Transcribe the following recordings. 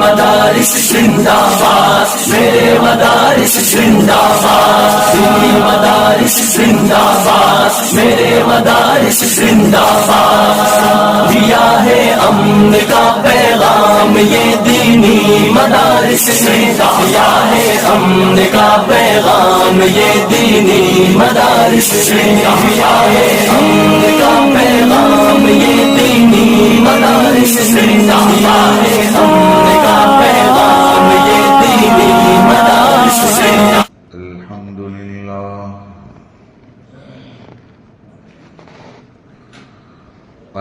مدارس زندہ باد، میرے مدارس زندہ باد، دینی مدارس زندہ باد، میرے مدارس زندہ باد، دیا ہے امن کا پیغام یہ دینی مدارس نے، دیا ہے امن کا پیغام یہ دینی مدارس نے، دیا ہے امن کا پیغام یہ دینی مدارس نے، دیا ہے امن کا پیغام یہ دینی مدارس نے۔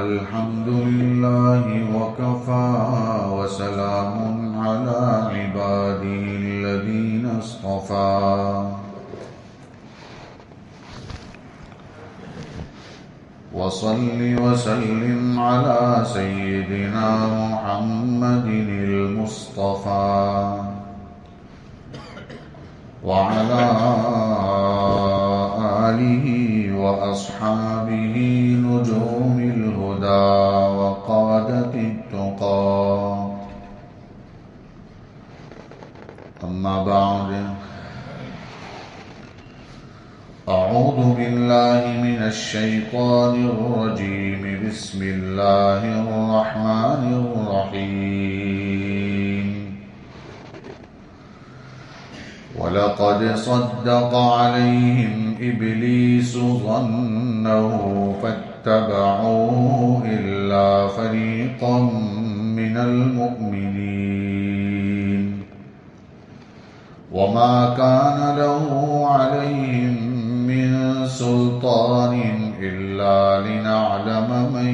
الحمد لله وكفى وسلام على عباده الذين اصطفى وصل وسلم على سيدنا محمد المصطفى وعلى آله وأصحابه نجوم الهدى وقادة التقى، أما بعد، أعوذ بالله من الشيطان الرجيم، بسم الله الرحمن الرحيم، وَلَقَدْ صَدَّقَ عَلَيْهِمْ إِبْلِيسُ ظَنَّهُ فَاتَّبَعُوهُ إِلَّا فَرِيقًا مِّنَ الْمُؤْمِنِينَ وَمَا كَانَ لَهُ عَلَيْهِمْ مِّن سُلْطَانٍ إِلَّا لِنَعْلَمَ مَن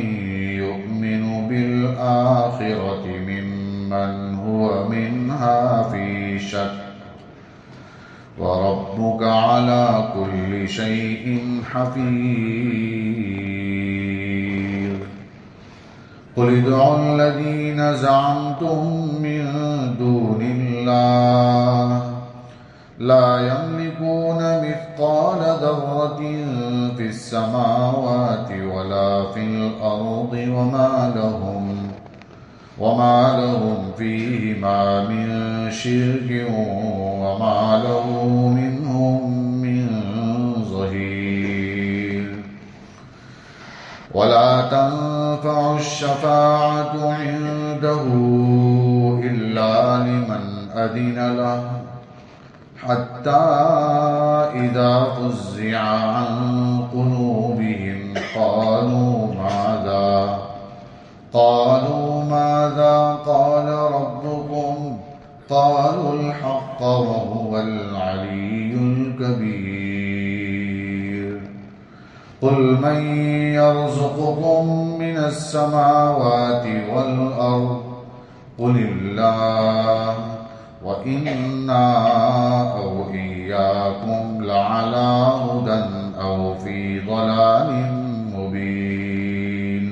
يُؤْمِنُ بِالْآخِرَةِ مِمَّنْ هُوَ مِنْهَا فِي شَكٍّ، وَرَبُّكَ عَلَى كُلِّ شَيْءٍ حَفِيظٌ قُلِ ادْعُوا الَّذِينَ زَعَمْتُم مِّن دُونِ اللَّهِ لَا يَمْلِكُونَ مِثْقَالَ ذَرَّةٍ فِي السَّمَاوَاتِ وَلَا فِي الْأَرْضِ وما لهم فيهما من شرك وما له منهم من ظهير ولا تنفع الشفاعة عنده إلا لمن أذن له حتى إذا فزع عن قلوبهم قالوا ماذا قال ربكم قالوا الحق وهو العلي الكبير قل من يرزقكم من السماوات والأرض قل الله وإنا أو إياكم لعلى هدى أو في ضلال مبين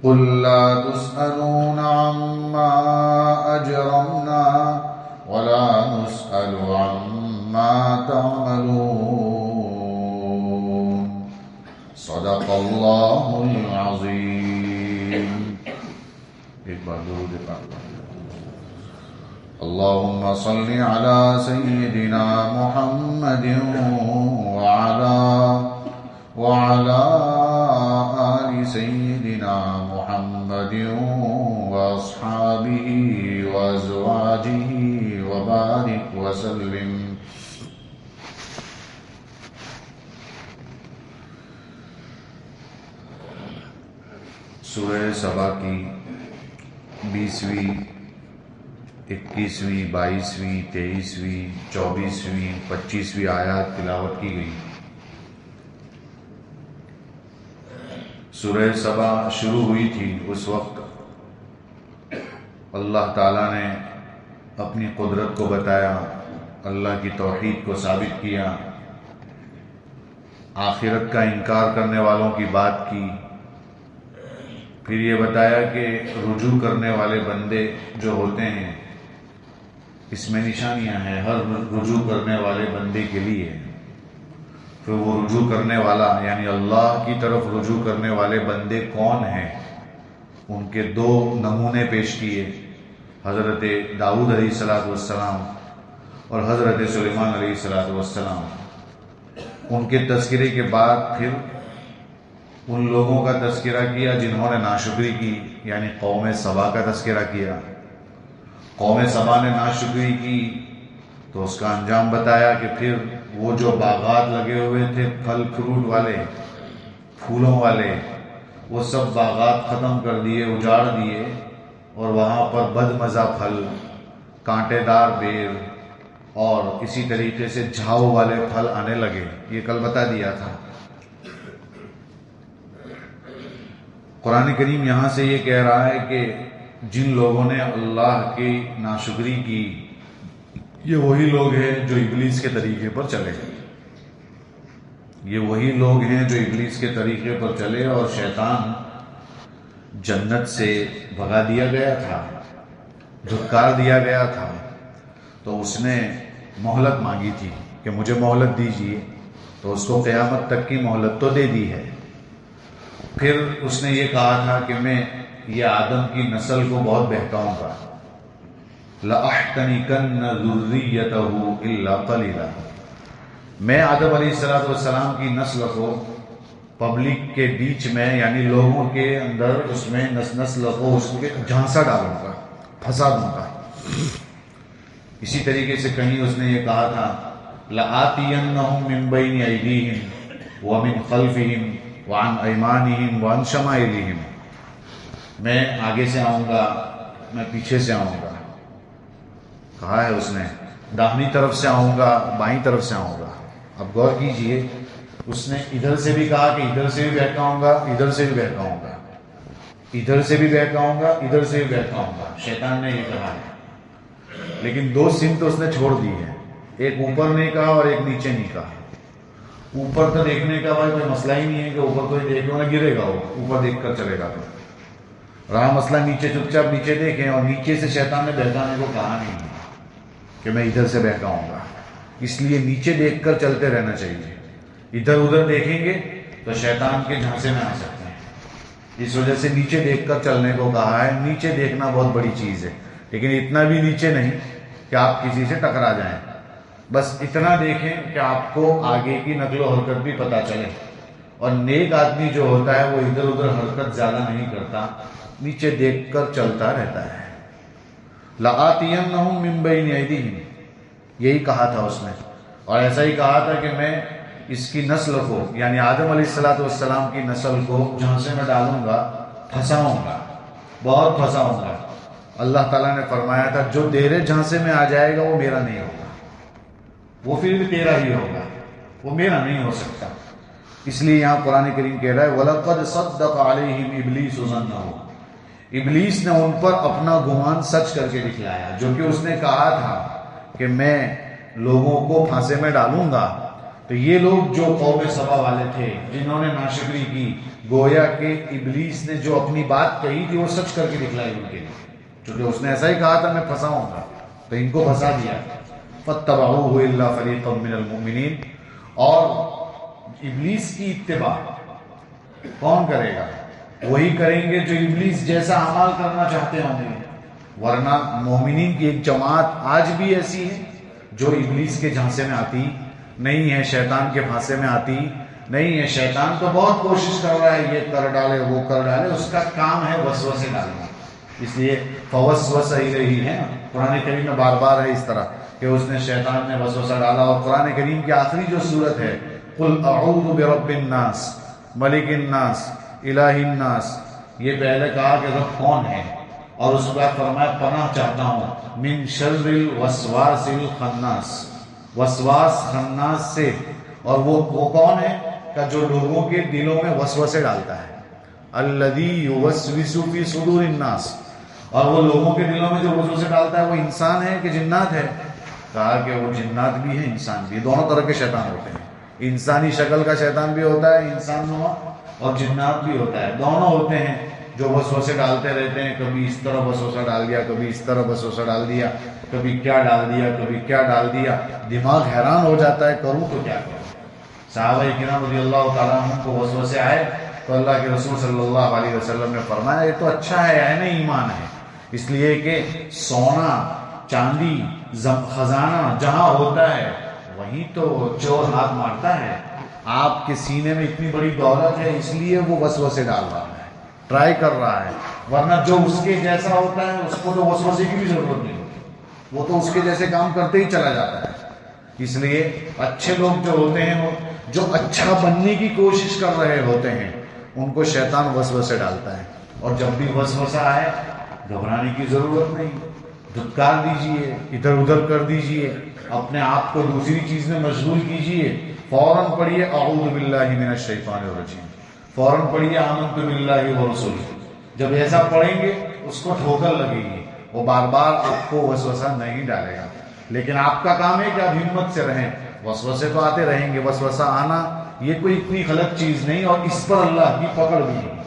قل لا تسألون عما أجرمنا ولا نسأل عما تعملون صدق الله العظيم۔ ایک بار درود پاک اللهم صل على سيدنا محمد وعلى آل سيدنا محمد وأصحابه وأزواجه وبارك وسلم۔ سورہ سبا کی 20ویں، 21ویں، 22ویں، 23ویں، 24ویں، 25ویں آیات تلاوت کی گئی۔ سورہ سبا شروع ہوئی تھی، اس وقت اللہ تعالیٰ نے اپنی قدرت کو بتایا، اللہ کی توحید کو ثابت کیا، آخرت کا انکار کرنے والوں کی بات کی، پھر یہ بتایا کہ رجوع کرنے والے بندے جو ہوتے ہیں اس میں نشانیاں ہیں ہر رجوع کرنے والے بندے کے لیے۔ پھر وہ رجوع کرنے والا یعنی اللہ کی طرف رجوع کرنے والے بندے کون ہیں، ان کے دو نمونے پیش کیے۔ حضرت داؤد علیہ السلام اور حضرت سلیمان علیہ السلام، ان کے تذکرے کے بعد پھر ان لوگوں کا تذکرہ کیا جنہوں نے ناشکری کی، یعنی قوم سبا کا تذکرہ کیا۔ قوم سبا نے ناشکری کی تو اس کا انجام بتایا کہ پھر وہ جو باغات لگے ہوئے تھے پھل فروٹ والے، پھولوں والے، وہ سب باغات ختم کر دیے، اجاڑ دیے، اور وہاں پر بد مزہ پھل، کانٹے دار بیر اور اسی طریقے سے جھاؤ والے پھل آنے لگے۔ یہ کل بتا دیا تھا۔ قرآن کریم یہاں سے یہ کہہ رہا ہے کہ جن لوگوں نے اللہ کی ناشکری کی، یہ وہی لوگ ہیں جو ابلیس کے طریقے پر چلے، یہ وہی لوگ ہیں جو ابلیس کے طریقے پر چلے، اور شیطان جنت سے بھگا دیا گیا تھا، دھتکار دیا گیا تھا، تو اس نے مہلت مانگی تھی کہ مجھے مہلت دیجیے، تو اس کو قیامت تک کی مہلت تو دے دی ہے۔ پھر اس نے یہ کہا تھا کہ میں یہ آدم کی نسل کو بہت بہکاؤں گا، لَأَحْتَنِكَنَّ ذُرِّيَّتَهُ إِلَّا قَلِيلًا، میں آدم علیہ السلام کی نسل کو پبلک کے بیچ میں، یعنی لوگوں کے اندر، اس میں نسل کو اس کے جھانسا ڈالوں گا، پھنسا دوں گا۔ اسی طریقے سے کہیں اس نے یہ کہا تھا لَآتِيَنَّهُم مِّن بَيْنِ أَيْدِيهِمْ وَمِنْ خَلْفِهِمْ وَعَنْ أَيْمَانِهِمْ وَعَنْ شَمَائِلِهِمْ، میں آگے سے آؤں گا، میں پیچھے سے آؤں گا، کہا ہے اس نے داہنی طرف سے آؤں گا، بائیں طرف سے آؤں گا۔ اب غور کیجئے، اس نے ادھر سے بھی کہا کہ ادھر سے بھی بہکاؤں گا، ادھر سے بھی بہکاؤں گا، ادھر سے بھی بہکاؤں گا، ادھر سے بھی بہکاؤں گا، شیطان نے یہ کہا ہے۔ لیکن دو سمت اس نے چھوڑ دی ہے، ایک اوپر نہیں کہا اور ایک نیچے نہیں کہا۔ اوپر تو دیکھنے کا بھائی کوئی مسئلہ ہی نہیں ہے کہ اوپر کوئی دیکھے نہ گرے گا، وہ اوپر دیکھ کر چلے گا۔ تو رہا مسئلہ نیچے، چپ چاپ نیچے دیکھیں، اور نیچے سے شیطان نے بہکانے کو کہا نہیں کہ میں ادھر سے بہکاؤں گا، اس لیے نیچے دیکھ کر چلتے رہنا چاہیے۔ ادھر ادھر دیکھیں گے تو شیطان کے جھانسے میں آ سکتے ہیں، اس وجہ سے نیچے دیکھ کر چلنے کو کہا ہے۔ نیچے دیکھنا بہت بڑی چیز ہے، لیکن اتنا بھی نیچے نہیں کہ آپ کسی سے ٹکرا جائیں، بس اتنا دیکھیں کہ آپ کو آگے کی نقل و حرکت بھی پتہ چلے۔ اور نیک آدمی جو ہوتا ہے وہ ادھر ادھر حرکت زیادہ نہیں کرتا، نیچے دیکھ کر چلتا رہتا ہے۔ لَآتِيَنَّهُم مِّن بَيْنِ أَيْدِيهِمْ، یہی کہا تھا اس نے، اور ایسا ہی کہا تھا کہ میں اس کی نسل کو، یعنی آدم علیہ السلام کی نسل کو جھانسے میں ڈالوں گا، پھنساؤں گا، بہت پھنساؤں گا۔ اللہ تعالیٰ نے فرمایا تھا جو تیرے جھانسے میں آ جائے گا وہ میرا نہیں ہوگا، وہ پھر بھی تیرا ہی ہوگا، وہ میرا نہیں ہو سکتا۔ اس لیے یہاں قرآن کریم کہہ رہا ہے وَلَقَدْ صَدَّقَ عَلَيْهِمْ إِبْلِيسُ ظَنَّهُ، ابلیس نے ان پر اپنا گمان سچ کر کے دکھلایا، جو کہ اس نے کہا تھا کہ میں لوگوں کو پھانسے میں ڈالوں گا۔ تو یہ لوگ جو قوم سبا والے تھے جنہوں نے ناشکری کی، گویا کہ ابلیس نے جو اپنی بات کہی تھی وہ سچ کر کے دکھلائی ان کے لیے، چونکہ اس نے ایسا ہی کہا تھا میں پھنساؤں گا، تو ان کو پھنسا دیا۔ فَاتَّبَعُوهُ إِلَّا فَرِيقًا مِّنَ الْمُؤْمِنِينَ، اور ابلیس کی اتباع کون کرے گا؟ وہی کریں گے جو ابلیس جیسا اعمال کرنا چاہتے ہوں گے، ورنہ مومنین کی ایک جماعت آج بھی ایسی ہے جو ابلیس کے جھانسے میں آتی نہیں ہے، شیطان کے پھانسے میں آتی نہیں ہے۔ شیطان تو بہت کوشش کر رہا ہے یہ کر ڈالے وہ کر ڈالے، اس کا کام ہے وسوسے ڈالنا، اس لیے فوسوس الیہ ہے نا، قرآن کریم میں بار بار ہے اس طرح کہ اس نے شیطان نے وسوسہ ڈالا۔ اور قرآن کریم کی آخری جو صورت ہے قل اعوذ برب الناس ملک الناس الہ الناس، یہ پہلے کہا کہ رب کون ہے، اور اس کے بعد فرمایا پناہ چاہتا ہوں من شر الوسواس الخناس، وسواس خناس سے، اور وہ کون ہے کہ جو لوگوں کے دلوں میں وسوسے ڈالتا ہے، الذی یوسوس فی صدور الناس، اور وہ لوگوں کے دلوں میں جو وسوسے ڈالتا ہے وہ انسان ہے کہ جنات ہے؟ کہا کہ وہ جنات بھی ہیں انسان بھی، دونوں طرح کے شیطان ہوتے ہیں، انسانی شکل کا شیطان بھی ہوتا ہے انسان نما، اور جنات بھی ہوتا ہے، دونوں ہوتے ہیں جو وسوسے ڈالتے رہتے ہیں، کبھی اس طرح وسوسہ ڈال دیا، کبھی اس طرح وسوسہ ڈال دیا، کبھی کیا ڈال دیا، کبھی کیا ڈال دیا، دماغ حیران ہو جاتا ہے کروں تو کیا کروں۔ صحابہ کرام رضی اللہ تعالیٰ عنہ کو وسوسے آئے تو اللہ کے رسول صلی اللہ علیہ وسلم نے فرمایا یہ تو اچھا ہے، عین ایمان ہے، اس لیے کہ سونا چاندی خزانہ جہاں ہوتا ہے وہیں تو چور ہاتھ مارتا ہے. آپ کے سینے میں اتنی بڑی دولت ہے اس لیے وہ وسوسے ڈال رہا ہے, ٹرائی کر رہا ہے, ورنہ جو اس کے جیسا ہوتا ہے اس کو تو وسوسے کی بھی ضرورت نہیں ہوتی, وہ تو اس کے جیسے کام کرتے ہی چلا جاتا ہے. اس لیے اچھے لوگ جو ہوتے ہیں, وہ جو اچھا بننے کی کوشش کر رہے ہوتے ہیں, ان کو شیطان وسوسے ڈالتا ہے. اور جب بھی وسوسہ آئے گھبرانے کی ضرورت نہیں, دھتکار دیجئے, ادھر ادھر کر دیجئے, اپنے آپ کو دوسری چیز میں مشغول کیجئے. فوراً پڑھیے اعوذ باللہ من الشیطان الرجیم, فوراً پڑھیے آمنت باللہ ورسولہ. جب ایسا پڑھیں گے اس کو ٹھوکر لگے گی, وہ بار بار آپ کو وسوسہ نہیں ڈالے گا. لیکن آپ کا کام ہے کہ آپ ہمت سے رہیں. وسوسے تو آتے رہیں گے, وسوسہ آنا یہ کوئی اتنی غلط چیز نہیں, اور اس پر اللہ کی پکڑ بھی نہیں.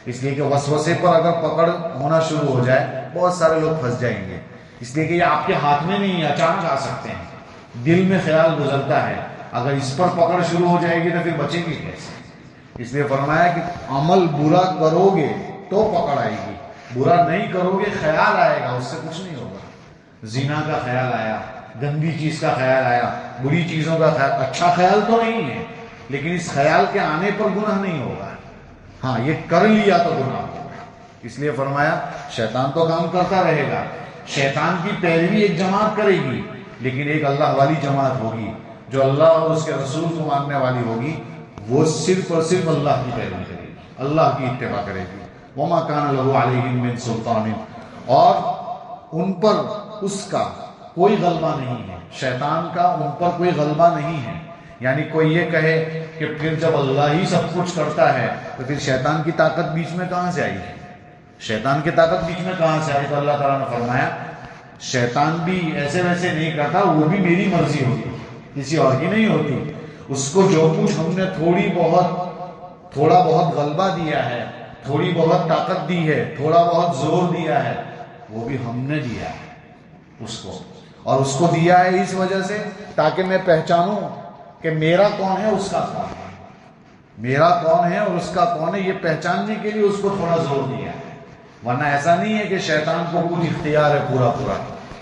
اس لیے کہ وسوسے پر اگر پکڑ ہونا شروع ہو جائے بہت سارے لوگ پھنس جائیں گے. اس لیے کہ یہ آپ کے ہاتھ میں نہیں ہے, اچانک آ سکتے ہیں. دل میں خیال گزرتا ہے, اگر اس پر پکڑ شروع ہو جائے گی تو پھر بچیں گے کیسے؟ اس لیے فرمایا کہ عمل برا کرو گے تو پکڑ آئے گی, برا نہیں کرو گے خیال آئے گا, اس سے کچھ نہیں ہوگا. زنا کا خیال آیا, گندی چیز کا خیال آیا, بری چیزوں کا خیال, اچھا خیال تو نہیں ہے لیکن اس خیال کے آنے پر گناہ نہیں ہوگا. ہاں یہ کر لیا تو گناہ ہوگا. اس لیے فرمایا شیطان تو کام کرتا رہے گا, شیطان کی پیروی ایک جماعت کرے گی, لیکن ایک اللہ والی جماعت ہوگی جو اللہ اور اس کے رسول کو ماننے والی ہوگی. وہ صرف اور صرف اللہ کی پیروی کرے گی, اللہ کی اتباع کرے گی. وما کان لہ علیہم من سلطان, اور ان پر اس کا کوئی غلبہ نہیں ہے, شیطان کا ان پر کوئی غلبہ نہیں ہے. یعنی کوئی یہ کہے کہ پھر جب اللہ ہی سب کچھ کرتا ہے تو پھر شیطان کی طاقت بیچ میں کہاں سے آئی ہے؟ شیطان کی طاقت بیچ میں کہاں سے آئی؟ تو اللہ تعالیٰ نے فرمایا شیطان بھی ایسے ویسے نہیں کرتا, وہ بھی میری مرضی ہوتی, کسی اور کی نہیں ہوتی. اس کو جو کچھ ہم نے تھوڑا بہت غلبہ دیا ہے, تھوڑی بہت طاقت دی ہے, تھوڑا بہت زور دیا ہے, وہ بھی ہم نے دیا ہے اس کو. اور اس کو دیا ہے اس وجہ سے تاکہ میں پہچانوں کہ میرا کون ہے, اس کا کون ہے, میرا کون ہے اور اس کا کون ہے, یہ پہچاننے کے لیے اس کو تھوڑا زور دیا ہے. ورنہ ایسا نہیں ہے کہ شیطان کو کچھ اختیار ہے پورا,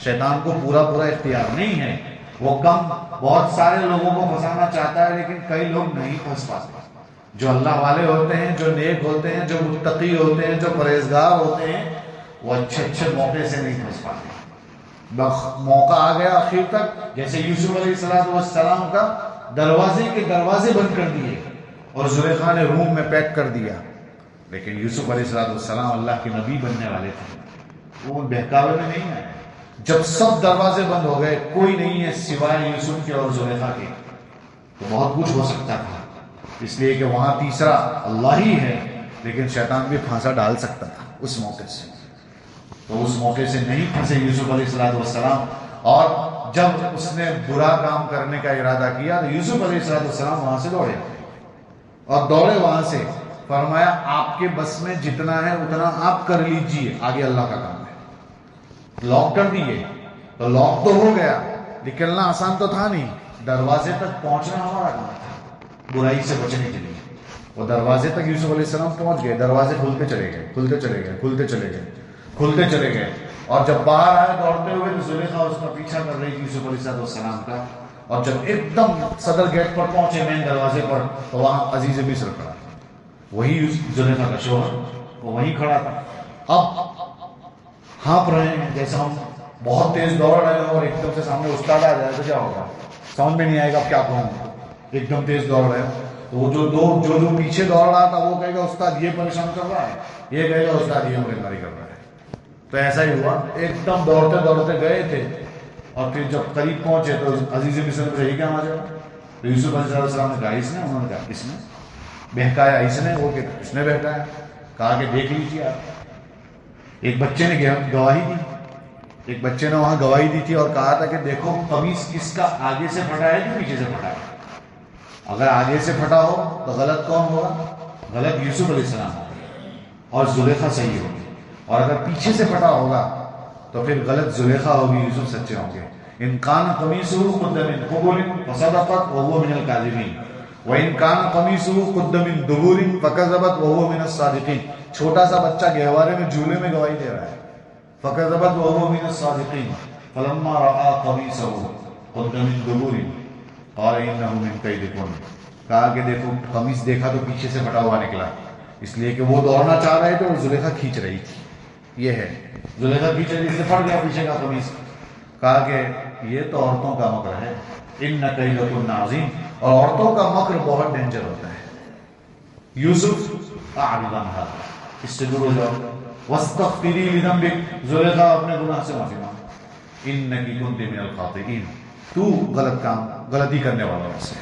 شیطان کو پورا اختیار نہیں ہے. وہ بہت سارے لوگوں کو پھنسانا چاہتا ہے لیکن کئی لوگ نہیں پھنس پاتے. جو اللہ والے ہوتے ہیں, جو نیک ہوتے ہیں, جو متقی ہوتے ہیں, جو پرہیزگار ہوتے ہیں, وہ اچھے موقع سے نہیں پھنس پاتے. موقع آ گیا آخر تک, جیسے یوسف علیہ السلام کا دروازے بند کر دیے اور زلیخا نے روم میں پیک کر دیا. لیکن یوسف علیہ السلام اللہ کے نبی بننے والے تھے, وہ بہکاوے میں نہیں آئے. جب سب دروازے بند ہو گئے, کوئی نہیں ہے سوائے یوسف کے اور زلیخا کے, تو بہت کچھ ہو سکتا تھا. اس لیے کہ وہاں تیسرا اللہ ہی ہے, لیکن شیطان بھی پھانسا ڈال سکتا تھا اس موقع سے. تو اس موقع سے نہیں پھنسے یوسف علیہ السلام. اور جب اس نے برا کام کرنے کا ارادہ کیا تو یوسف علیہ السلام وہاں سے دوڑے, اور دوڑے وہاں سے. فرمایا آپ کے بس میں جتنا ہے اتنا آپ کر لیجئے, آگے اللہ کا کام ہے. لاک کر دیے تو لاک تو ہو گیا, نکلنا آسان تو تھا نہیں. دروازے تک پہنچنا ہمارا کام تھا برائی سے بچنے کے لیے. وہ دروازے تک یوسف علیہ السلام پہنچ گئے, دروازے کھلتے چلے گئے. اور جب باہر آئے دوڑتے ہوئے تو زلیخا اس کا پیچھا کر رہی تھی یوسف علیہ السلام کا. اور جب ایک دم صدر گیٹ پر پہنچے مین دروازے پر, تو وہاں عزیز مصر کھڑا تھا, وہی زلیخا کا شوہر, وہ وہیں کھڑا تھا. اب ہانپ رہے ہیں جیسے ہم بہت تیز دوڑ رہے ہیں اور ایک دم سے سامنے استاد آ جائے تو کیا ہوگا, سمجھ میں نہیں آئے گا اب کیا کہوں. ایک دم تیز دوڑ رہے ہیں تو وہ جو پیچھے دوڑ رہا تھا وہ کہے گا استاد یہ پریشان کر رہا ہے, یہ کہے گا استاد یہ مغرباری کر رہا ہے. تو ایسا ہی ہوا, ایک دم دوڑتے گئے تھے. اور پھر جب قریب پہنچے تو عزیز مصر کو یہی کہا جائے. تو یوسف علیہ السلام نے کہا اس نے, انہوں نے کہا اس نے بہکایا, اس نے, وہ کہ اس نے بہکایا. کہا کہ دیکھ لیجیے آپ. ایک بچے نے گواہی دی, ایک بچے نے وہاں گواہی دی تھی اور کہا تھا کہ دیکھو قمیص کس کا آگے سے پھٹا ہے کہ پیچھے سے پھٹا ہے. اگر آگے سے پھٹا ہو تو غلط کون ہوگا؟ غلط یوسف علیہ السلام ہوگا اور زلیخا صحیح ہوگی. اور اگر پیچھے سے پھٹا ہوگا تو پھر غلط زلیخا ہوگی, یوسف سچے ہوں گے. ان کان قمیصہ قد من قبل فصدقت وهو من الكاذبین وان کان قمیصہ قد من دبر فکذبت وهو من الصادقین. چھوٹا سا بچہ گہوارے میں جھولے میں گواہی دے رہا ہے, فَكَذَبَتْ وَهُوَ مِنَ الصَّادِقِينَ فَلَمَّا رَأَىٰ قَمِيصَهُ قُدَّ مِن دُبُرٍ قَالَ إِنَّهُ مِن كَيْدِكُنَّ، کہا کہ دیکھو قمیص دیکھا تو پیچھے سے پھٹا ہوا نکلا، اس لیے کہ وہ دوڑنا چاہ رہے تھے اور زلیخا کھینچ رہی تھی. یہ ہے زلیخا کھینچ رہی تھی، پھٹ گیا پیچھے کا قمیص. کہا کہ یہ تو عورتوں کا مکر ہے، ان کیدکن عظیم، اور عورتوں کا مکر بہت ڈینجر ہوتا ہے. یوسف اعرض عن ھذا، اس سے دور ہو جاؤ. واستغفری لذنبک، زلیخا اپنے گناہ سے معافی مانگ، انکی کنت من الخاطئین، تو غلطی کرنے والوں میں سے.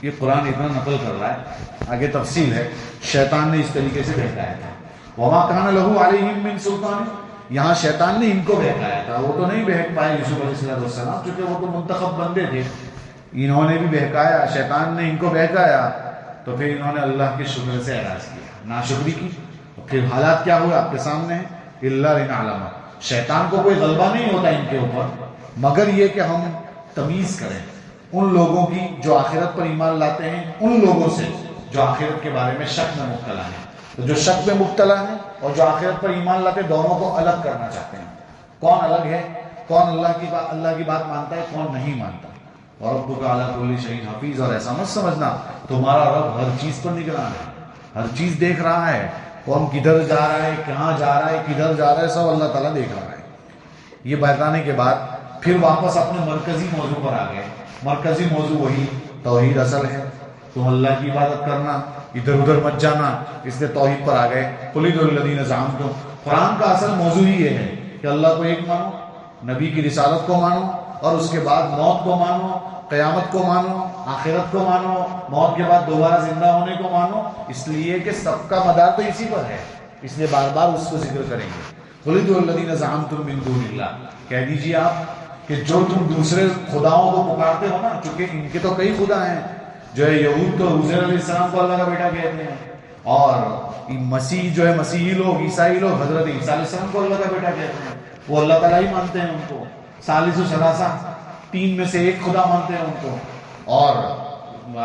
یہ قرآن اتنا نقل کر رہا ہے، آگے تفصیل ہے. شیطان نے اس طریقے سے بہکایا تھا. وما کان لہ علیہم من سلطان، یہاں شیطان نے ان کو بہکایا تھا، وہ تو نہیں بہک پائے یوسف علیہ السلام، چونکہ وہ تو منتخب بندے تھے. انہوں نے بھی بہکایا، شیطان نے ان کو بہکایا، تو پھر انہوں نے اللہ کے شکر سے اعراض کیا، ناشکری کی. پھر حالات کیا ہوئے آپ کے سامنے ہیں. الا لنعلم، شیطان کو کوئی غلبہ نہیں ہوتا ان کے اوپر، مگر یہ کہ ہم تمیز کریں ان لوگوں کی جو آخرت پر ایمان لاتے ہیں ان لوگوں سے جو آخرت کے بارے میں شک میں مبتلا ہیں. تو جو شک میں مبتلا ہیں اور جو آخرت پر ایمان لاتے ہیں، دونوں کو الگ کرنا چاہتے ہیں. کون الگ ہے؟ کون اللہ کی بات مانتا ہے، کون نہیں مانتا. وَرَبُّكَ عَلَىٰ كُلِّ شَيْءٍ حَفِيظٌ، اور ایسا مت سمجھنا تمہارا رب ہر چیز پر نگران ہے، ہر چیز دیکھ رہا ہے. کون کدھر جا رہا ہے، کہاں جا رہا ہے، کدھر جا رہا ہے، سب اللہ تعالیٰ دیکھ رہا ہے. یہ بتانے کے بعد پھر واپس اپنے مرکزی موضوع پر آ گئے. مرکزی موضوع وہی توحید اصل ہے، تم اللہ کی عبادت کرنا، ادھر ادھر مت جانا، اس لیے توحید پر آ گئے. قُلِ ادْعُوا الَّذِينَ زَعَمْتُمْ، قرآن کا اصل موضوع ہی یہ ہے کہ اللہ کو ایک مانو، نبی کی رسالت کو مانو، اور اس کے بعد موت کو مانو، قیامت کو مانو، آخرت کو مانو، موت کے بعد دوبارہ زندہ ہونے کو مانو. اس لیے کہ سب کا مدار تو اسی پر ہے، اس لیے بار بار اس کو ذکر کریں گے. قُلِ ادْعُوا الَّذِينَ زَعَمْتُم مِّن دُونِ اللَّهِ، کہہ دیجیے آپ کہ جو تم دوسرے خداؤں کو پکارتے ہو نا، چونکہ ان کے تو کئی خدا ہیں. جو ہے یہود تو عزیر علیہ السلام کو اللہ کا بیٹا کہتے ہیں، اور مسیح جو ہے مسیحی لوگ، عیسائی لوگ حضرت عیسیٰ علیہ السلام کو اللہ کا بیٹا کہتے ہیں. وہ اللہ تعالیٰ ہی مانتے ہیں ان کو، ثالث و ثلاثہ، تین میں سے ایک خدا مانتے ہیں ان کو. اور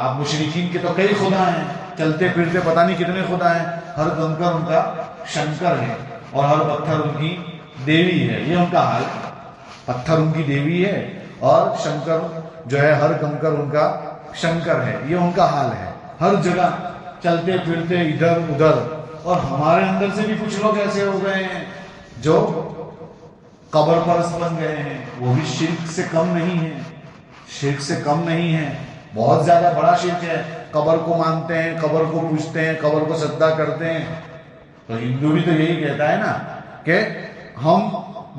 آپ مشرکین کے تو کئی خدا ہیں، چلتے پھرتے پتہ نہیں کتنے خدا ہیں. ہر کنکر ان کا شنکر ہے، اور ہر پتھر ان کی دیوی ہے. یہ ان کا حال، پتھر ان کی دیوی ہے اور شنکر جو ہے ہر کنکر ان کا شنکر ہے. یہ ان کا حال ہے، ہر جگہ چلتے پھرتے ادھر ادھر. اور ہمارے اندر سے بھی کچھ لوگ ایسے ہو گئے ہیں جو قبر پرست بن گئے ہیں. وہ بھی شرک سے کم نہیں ہیں، شرک سے کم نہیں ہیں، بہت زیادہ بڑا شرک ہے. قبر کو مانتے ہیں، قبر کو پوجتے ہیں، قبر کو سجدہ کرتے ہیں. تو ہندو بھی تو یہی کہتا ہے نا کہ ہم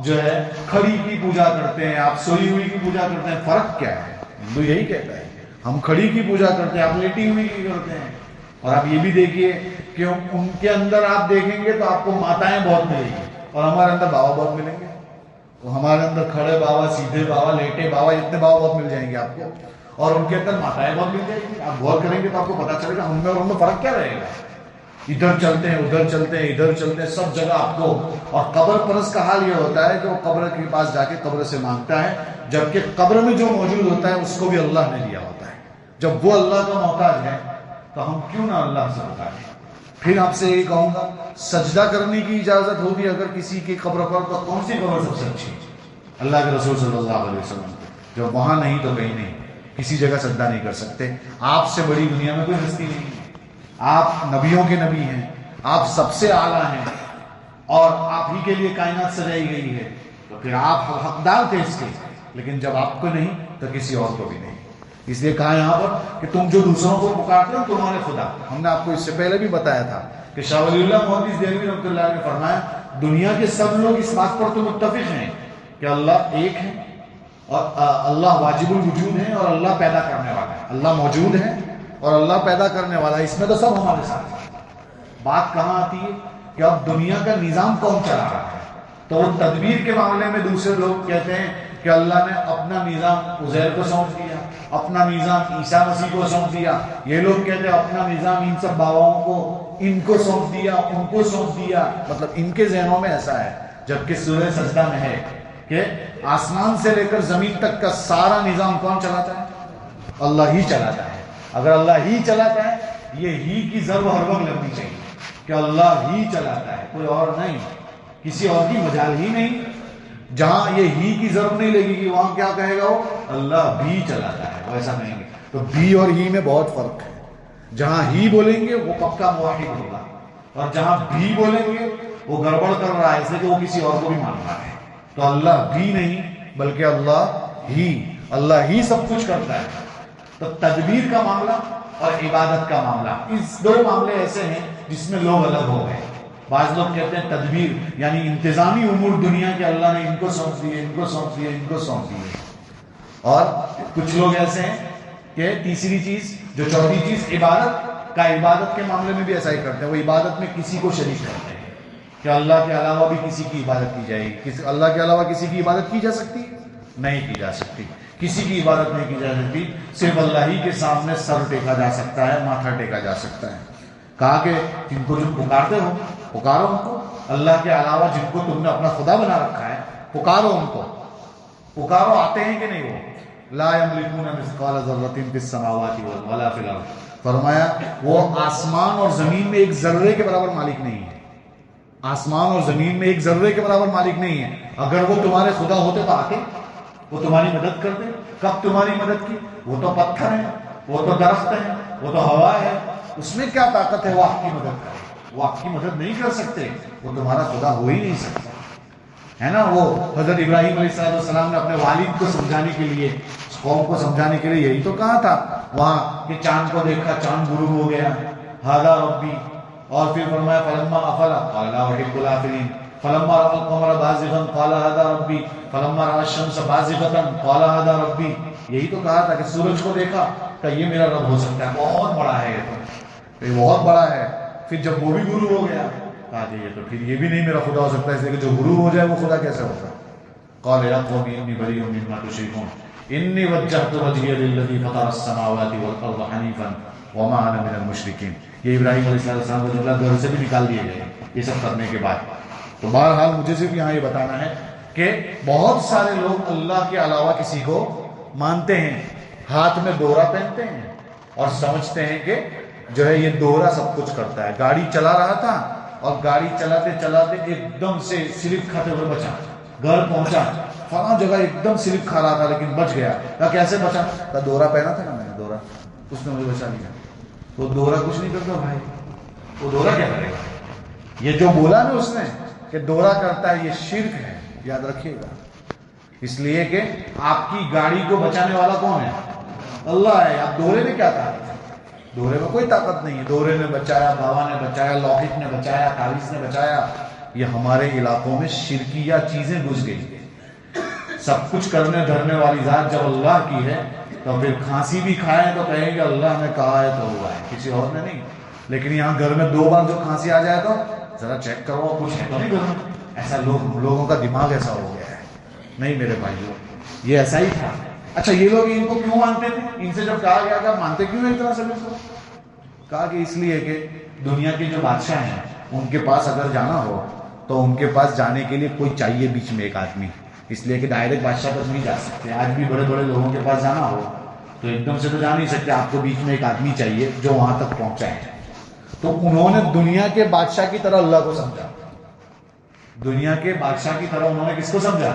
جو ہے کھڑی کی پوجا کرتے ہیں، آپ سوئی ہوئی کی پوجا کرتے ہیں. فرق کیا ہے؟ ہندو یہی کہتا ہے ہم کھڑی کی پوجا کرتے ہیں، آپ لیٹی ہوئی کی کرتے ہیں. اور آپ یہ بھی دیکھیے کہ ان کے اندر آپ دیکھیں گے تو آپ کو ماتائیں بہت ملیں گی، اور ہمارے اندر بابا بہت ملیں گے. تو ہمارے اندر کھڑے بابا، سیدھے بابا، لیٹے بابا، اتنے بابا بہت مل جائیں گے آپ کو، اور ان کے اندر ماتائیں بہت مل جائیں گی. آپ غور کریں گے تو آپ کو پتا چلے گا ہم میں اور ان میں فرق کیا رہے گا. ادھر چلتے ہیں، ادھر چلتے ہیں، ادھر چلتے ہیں، سب جگہ آپ کو. اور قبر پرست کا حال یہ ہوتا ہے کہ وہ قبر کے پاس جا کے قبر سے مانگتا ہے، جبکہ قبر میں جو موجود ہوتا ہے اس کو بھی اللہ نے دیا ہوتا ہے. جب وہ اللہ کا محتاج ہے تو ہم کیوں نہ اللہ سے مانگیں. پھر آپ سے یہ کہوں گا، سجدہ کرنے کی اجازت ہوگی اگر کسی کی قبر پر، تو کون سی قبر سب سے اچھی؟ اللہ کے رسول صلی اللہ علیہ وسلم. جب وہاں نہیں تو کہیں نہیں، کسی جگہ سجدہ نہیں کر سکتے. آپ سے بڑی دنیا میں کوئی ہستی نہیں ہے. آپ نبیوں کے نبی ہیں، آپ سب سے اعلیٰ ہیں، اور آپ ہی کے لیے کائنات سجائی گئی ہے. تو پھر آپ حقدار تھے اس کے، لیکن جب آپ کو نہیں تو کسی اور کو بھی نہیں. اس لیے کہا یہاں پر کہ تم جو دوسروں کو پکارتے ہو تمہارے خدا. ہم نے آپ کو اس سے پہلے بھی بتایا تھا کہ شاہ ولی اللہ محدث دہلوی رحمۃ اللہ علیہ نے فرمایا، دنیا کے سب لوگ اس بات پر تو متفق ہیں کہ اللہ ایک ہے، اور اللہ واجب الوجود ہے، اور اللہ پیدا کرنے والا ہے. اللہ موجود ہے اور اللہ پیدا کرنے والا ہے، اس میں تو سب ہمارے ساتھ ہیں. بات کہاں آتی ہے کہ اب دنیا کا نظام کون چلا رہا ہے. تو وہ تدبیر کے معاملے میں دوسرے لوگ کہتے ہیں کہ اللہ نے اپنا نظام عزیر کو سونپ دیا، اپنا نظام عیسیٰ مسیح کو سونپ دیا. یہ لوگ کہتے ہیں اپنا نظام ان سب باباؤں کو، ان کو سونپ دیا، ان کو سونپ دیا. مطلب ان کے ذہنوں میں ایسا ہے، جبکہ سورہ سجدہ میں ہے کہ آسمان سے لے کر زمین تک کا سارا نظام کون چلاتا ہے؟ اللہ ہی چلاتا ہے. اگر اللہ ہی چلاتا ہے، یہ ہی کی ضرب ہر وقت لگنی چاہیے کہ اللہ ہی چلاتا ہے، کوئی اور نہیں. کسی اور کی مجال ہی نہیں. جہاں یہ ہی کی ضرورت نہیں لگے گی وہاں کیا کہے گا وہ؟ اللہ بھی چلاتا ہے، ویسا کہیں گے. تو بھی اور ہی میں بہت فرق ہے. جہاں ہی بولیں گے وہ پکا موحد ہوگا، اور جہاں بھی بولیں گے وہ گڑبڑ کر رہا ہے، اس لیے کہ وہ کسی اور کو بھی مان رہا ہے. تو اللہ بھی نہیں بلکہ اللہ ہی سب کچھ کرتا ہے. تو تدبیر کا معاملہ اور عبادت کا معاملہ، اس دو معاملے ایسے ہیں جس میں لوگ الگ ہو گئے. بعض لوگ کہتے ہیں تدبیر یعنی انتظامی امور دنیا کے اللہ نے ان کو سونپ دیے، ان کو سونپ دیے، ان کو سونپ دیے. اور کچھ لوگ ایسے ہیں کہ تیسری چیز جو چوتھی چیز عبادت کے معاملے میں بھی ایسا ہی کرتے ہیں. وہ عبادت میں کسی کو شریک کرتے ہیں کہ اللہ کے علاوہ بھی کسی کی عبادت کی جائے گی. اللہ کے علاوہ کسی کی عبادت کی جا سکتی؟ نہیں کی جا سکتی. کسی کی عبادت نہیں کی جا سکتی، صرف اللہ ہی کے سامنے سر ٹیکا جا سکتا ہے، ماتھا ٹیکا جا سکتا ہے. کہا کہ جن کو جو پکارتے ہو پکارو ان کو، اللہ کے علاوہ جن کو تم نے اپنا خدا بنا رکھا ہے پکارو ان کو. پکارو، آتے ہیں کہ نہیں وہ؟ لا یملکون مثقال ذرۃ فی السماوات ولا فی الارض. فرمایا وہ آسمان اور زمین میں ایک ذرے کے برابر مالک نہیں ہے. آسمان اور زمین میں ایک ذرے کے برابر مالک نہیں ہے. اگر وہ تمہارے خدا ہوتے تو آتے، وہ تمہاری مدد کرتے. کب تمہاری مدد کی؟ وہ تو پتھر ہے، وہ تو درخت ہے، وہ تو ہوا ہے. اس میں کیا طاقت ہے وہ آپ کی مدد کرے؟ وہ آپ کی مدد نہیں کر سکتے. وہ تمہارا خدا ہو ہی نہیں سکتا ہے نا. وہ حضرت ابراہیم علیہ السلام نے اپنے والد کو سمجھانے کے لیے، قوم کو سمجھانے کے لیے یہی تو کہا تھا وہاں کہ چاند کو دیکھا، چاند غروب ہو گیا، ھذا ربی. اور پھر فرمایا فلما افل قال لا احب الافلین، فلما راى القمر بازغا قال ھذا ربی، فلما راى الشمس بازغة قال ھذا ربی. یہی تو کہا تھا کہ سورج کو دیکھا کہ یہ میرا رب ہو سکتا ہے، بہت بڑا ہے، یہ بہت بڑا ہے. پھر جب وہ بھی غروب ہو گیا کہا کہ یہ تو پھر یہ بھی نہیں میرا خدا ہو سکتا، اس لیے کہ جو غروب ہو جائے وہ خدا کیسے ہوگا؟ قال یا قوم انی بریء مما تشركون انی وجهت وجهي للذی فطر السماوات والارض حنیفا وما انا من المشرکین. یہ ابراہیم علیہ السلام کا جملہ گھر سے بھی نکال دیے گئے یہ سب کرنے کے بعد. تو بہرحال مجھے صرف یہاں یہ بتانا ہے کہ بہت سارے لوگ اللہ کے علاوہ کسی کو مانتے ہیں، ہاتھ میں دوہرا پہنتے ہیں اور سمجھتے ہیں کہ جو ہے یہ دوہرا سب کچھ کرتا ہے. گاڑی چلا رہا تھا اور گاڑی چلاتے چلاتے ایک دم سے سلپ کھاتے ہوئے بچا، گھر پہنچا، فلاں جگہ ایک دم سلپ کھا رہا تھا لیکن بچ گیا. کہا کیسے بچا؟ کہا دوہرا پہنا تھا نا میں نے، دوہرا اس نے مجھے بچا لیا. تو دوہرا کچھ نہیں کرتا بھائی، وہ دوہرا کیا کرے گا؟ یہ جو بولا نا اس نے کہ دوہرا کرتا ہے، یہ شرک ہے، یاد رکھیے گا. اس لیے کہ آپ کی گاڑی کو بچانے والا کون ہے؟ اللہ ہے. آپ دوہرے میں کیا طاقت ہے؟ دوہرے میں کوئی طاقت نہیں ہے. دوہرے نے بچایا، بابا نے بچایا، لوکٹ نے بچایا، تاویز نے بچایا. یہ ہمارے علاقوں میں شرکیہ چیزیں گھس گئی. سب کچھ کرنے دھرنے والی ذات جب اللہ کی ہے تو پھر کھانسی بھی کھائیں تو کہیں گے اللہ نے کہا ہے تو ہوا ہے، کسی اور نے نہیں. لیکن یہاں گھر میں 2 بار جو کھانسی آ جائے تو ذرا چیک کرو کچھ ہے تو نہیں گھر میں. ایسا لوگوں کا دماغ ایسا ہو گیا ہے. نہیں میرے بھائیوں، یہ ایسا ہی تھا. اچھا یہ لوگ ان کو کیوں مانتے تھے؟ ان سے جب کہا گیا کہ آپ مانتے کیوں ہیں اتنا سب کو؟ کہا کہ اس لیے کہ دنیا کے جو بادشاہ ہیں ان کے پاس اگر جانا ہو تو ان کے پاس جانے کے لیے کوئی چاہیے بیچ میں ایک آدمی. اس لیے کہ ڈائریکٹ بادشاہ تک نہیں جا سکتے. آج بھی بڑے بڑے لوگوں کے پاس جانا ہو تو ایک دم سے تو جا نہیں سکتے، آپ کو بیچ میں ایک آدمی چاہیے جو وہاں تک پہنچائے. تو انہوں نے دنیا کے بادشاہ کی طرح اللہ کو سمجھا. دنیا کے بادشاہ کی طرح انہوں نے کس کو سمجھا؟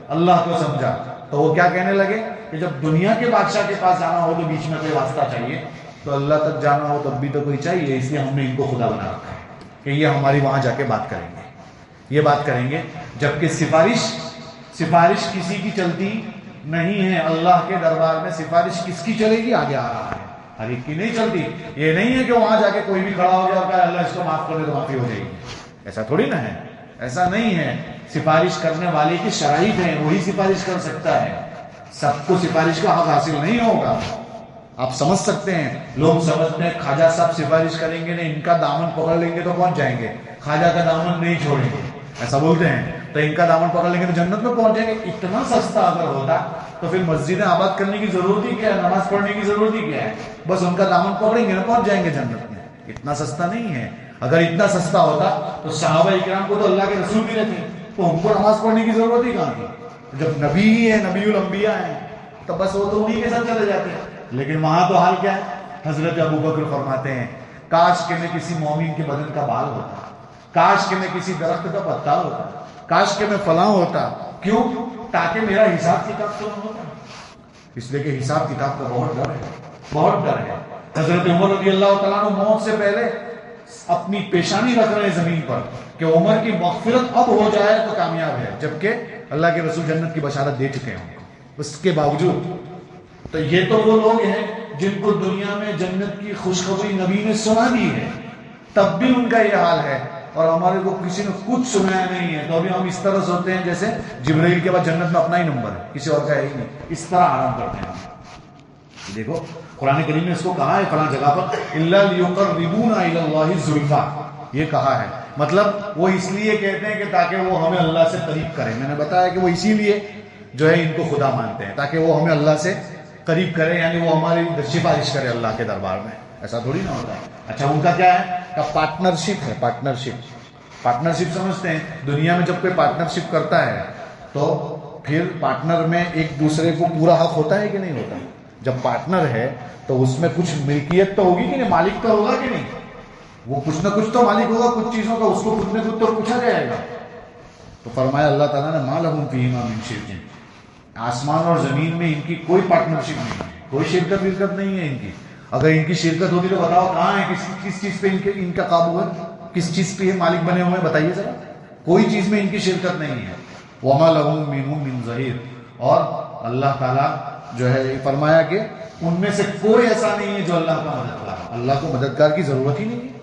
اللہ کو سمجھا. تو وہ کیا کہنے لگے کہ جب دنیا کے بادشاہ کے پاس جانا ہو تو بیچ میں کوئی واسطہ چاہیے، تو اللہ تک جانا ہو تب بھی تو کوئی چاہیے. اس لیے ہم نے ان کو خدا بنا رکھا ہے کہ یہ ہماری وہاں جا کے بات کریں گے، یہ بات کریں گے. جبکہ سفارش کسی کی چلتی نہیں ہے. اللہ کے دربار میں سفارش کس کی چلے گی؟ آگے آ رہا ہے، ہر ایک کی نہیں چلتی. یہ نہیں ہے کہ وہاں جا کے کوئی بھی کھڑا ہو گیا اور کہا اللہ اس کو معاف کر دے تو معافی ہو جائے گی. ایسا تھوڑی نہ ہے، ایسا نہیں ہے. سفارش کرنے والے کی شرائط ہیں، وہی سفارش کر سکتا ہے. سب کو سفارش کا حق حاصل نہیں ہوگا. آپ سمجھ سکتے ہیں، لوگ سمجھتے ہیں خواجہ صاحب سفارش کریں گے نہیں، ان کا دامن پکڑ لیں گے تو پہنچ جائیں گے، خواجہ کا دامن نہیں چھوڑیں گے، ایسا بولتے ہیں. تو ان کا دامن پکڑ لیں گے تو جنت میں پہنچ جائیں گے. اتنا سستا اگر ہوتا تو پھر مسجدیں آباد کرنے کی ضرورت ہی کیا ہے؟ نماز پڑھنے کی ضرورت ہی کیا ہے؟ بس ان کا دامن پکڑیں گے نا پہنچ جائیں گے جنت میں. اتنا سستا نہیں ہے. اگر اتنا سستا ہوتا تو صحابہ اکرام کو تو اللہ کے رسول بھی رہتے، تو ان کو نماز پڑھنے کی ضرورت ہی کہاں تھی؟ جب نبی ہی ہے، نبی الانبیاء ہیں، تو بس وہ تو انہی کے ساتھ چلے جاتے ہیں. لیکن وہاں تو حال کیا ہے؟ حضرت ابو بکر فرماتے ہیں کاش کہ میں کسی مومن کے بدن کا بال ہوتا کاش کہ میں کسی درخت کا پتا ہوتا، کاش کہ میں فلاں ہوتا. کیوں؟ تاکہ میرا حساب کتاب تو نہ ہوتا. اس لیے کہ حساب کتاب کا بہت ڈر ہے، بہت ڈر ہے. حضرت عمر رضی اللہ تعالیٰ عنہ موت سے پہلے اپنی پیشانی رکھ رہے ہیں زمین پر کہ عمر کی مغفرت اب ہو جائے تو کامیاب ہے، جبکہ اللہ کے رسول جنت کی بشارت دے چکے ہیں. اس کے باوجود تو یہ تو وہ لوگ ہیں جن کو دنیا میں جنت کی خوشخبری نبی نے سنا دی ہے، تب بھی ان کا یہ حال ہے، اور ہمارے کو کسی نے کچھ سنایا نہیں ہے. تو ابھی ہم اس طرح سوتے ہیں جیسے جبرائیل کے بعد جنت میں اپنا ہی نمبر ہے، کسی اور کا ہے ہی نہیں. اس طرح آرام کرتے ہیں. دیکھو قرآن کریم نے اس کو کہا ہے فلاں جگہ پر الا لیقربونا الی اللہ زلفا، یہ کہا ہے. مطلب وہ اس لیے کہتے ہیں کہ تاکہ وہ ہمیں اللہ سے قریب کریں. میں نے بتایا کہ وہ اسی لیے جو ہے ان کو خدا مانتے ہیں، تاکہ وہ ہمیں اللہ سے قریب کرے، یعنی وہ ہماری سفارش کرے اللہ کے دربار میں. ایسا تھوڑی نہ ہوتا ہے. اچھا ان کا کیا ہے کہ پارٹنرشپ ہے. پارٹنرشپ سمجھتے ہیں؟ دنیا میں جب کوئی پارٹنرشپ کرتا ہے تو پھر پارٹنر میں ایک دوسرے کو پورا حق ہوتا ہے کہ نہیں ہوتا؟ جب پارٹنر ہے تو اس میں کچھ ملکیت تو ہوگی کہ نہیں، مالک تو ہوگا کہ نہیں. وہ کچھ نہ کچھ تو مالک ہوگا کچھ چیزوں کا، اس کو کچھ نہ کچھ تو پوچھا جائے گا. تو فرمایا اللہ تعالیٰ نے ما لہم فیہما من شرک، آسمان اور زمین میں ان کی کوئی پارٹنرشپ نہیں ہے، کوئی شرکت نہیں ہے ان کی. اگر ان کی شرکت ہوتی تو بتاؤ کہاں ہے، کس چیز پہ ان کا قابو ہے، کس چیز پہ یہ مالک بنے ہوئے ہیں، بتائیے ذرا. کوئی چیز میں ان کی شرکت نہیں ہے. وما لہم منہم من ظہیر، اور اللہ تعالیٰ جو ہے فرمایا کہ ان میں سے کوئی ایسا نہیں ہے جو اللہ کا مددگار. اللہ کو مددگار کی ضرورت ہی نہیں ہے.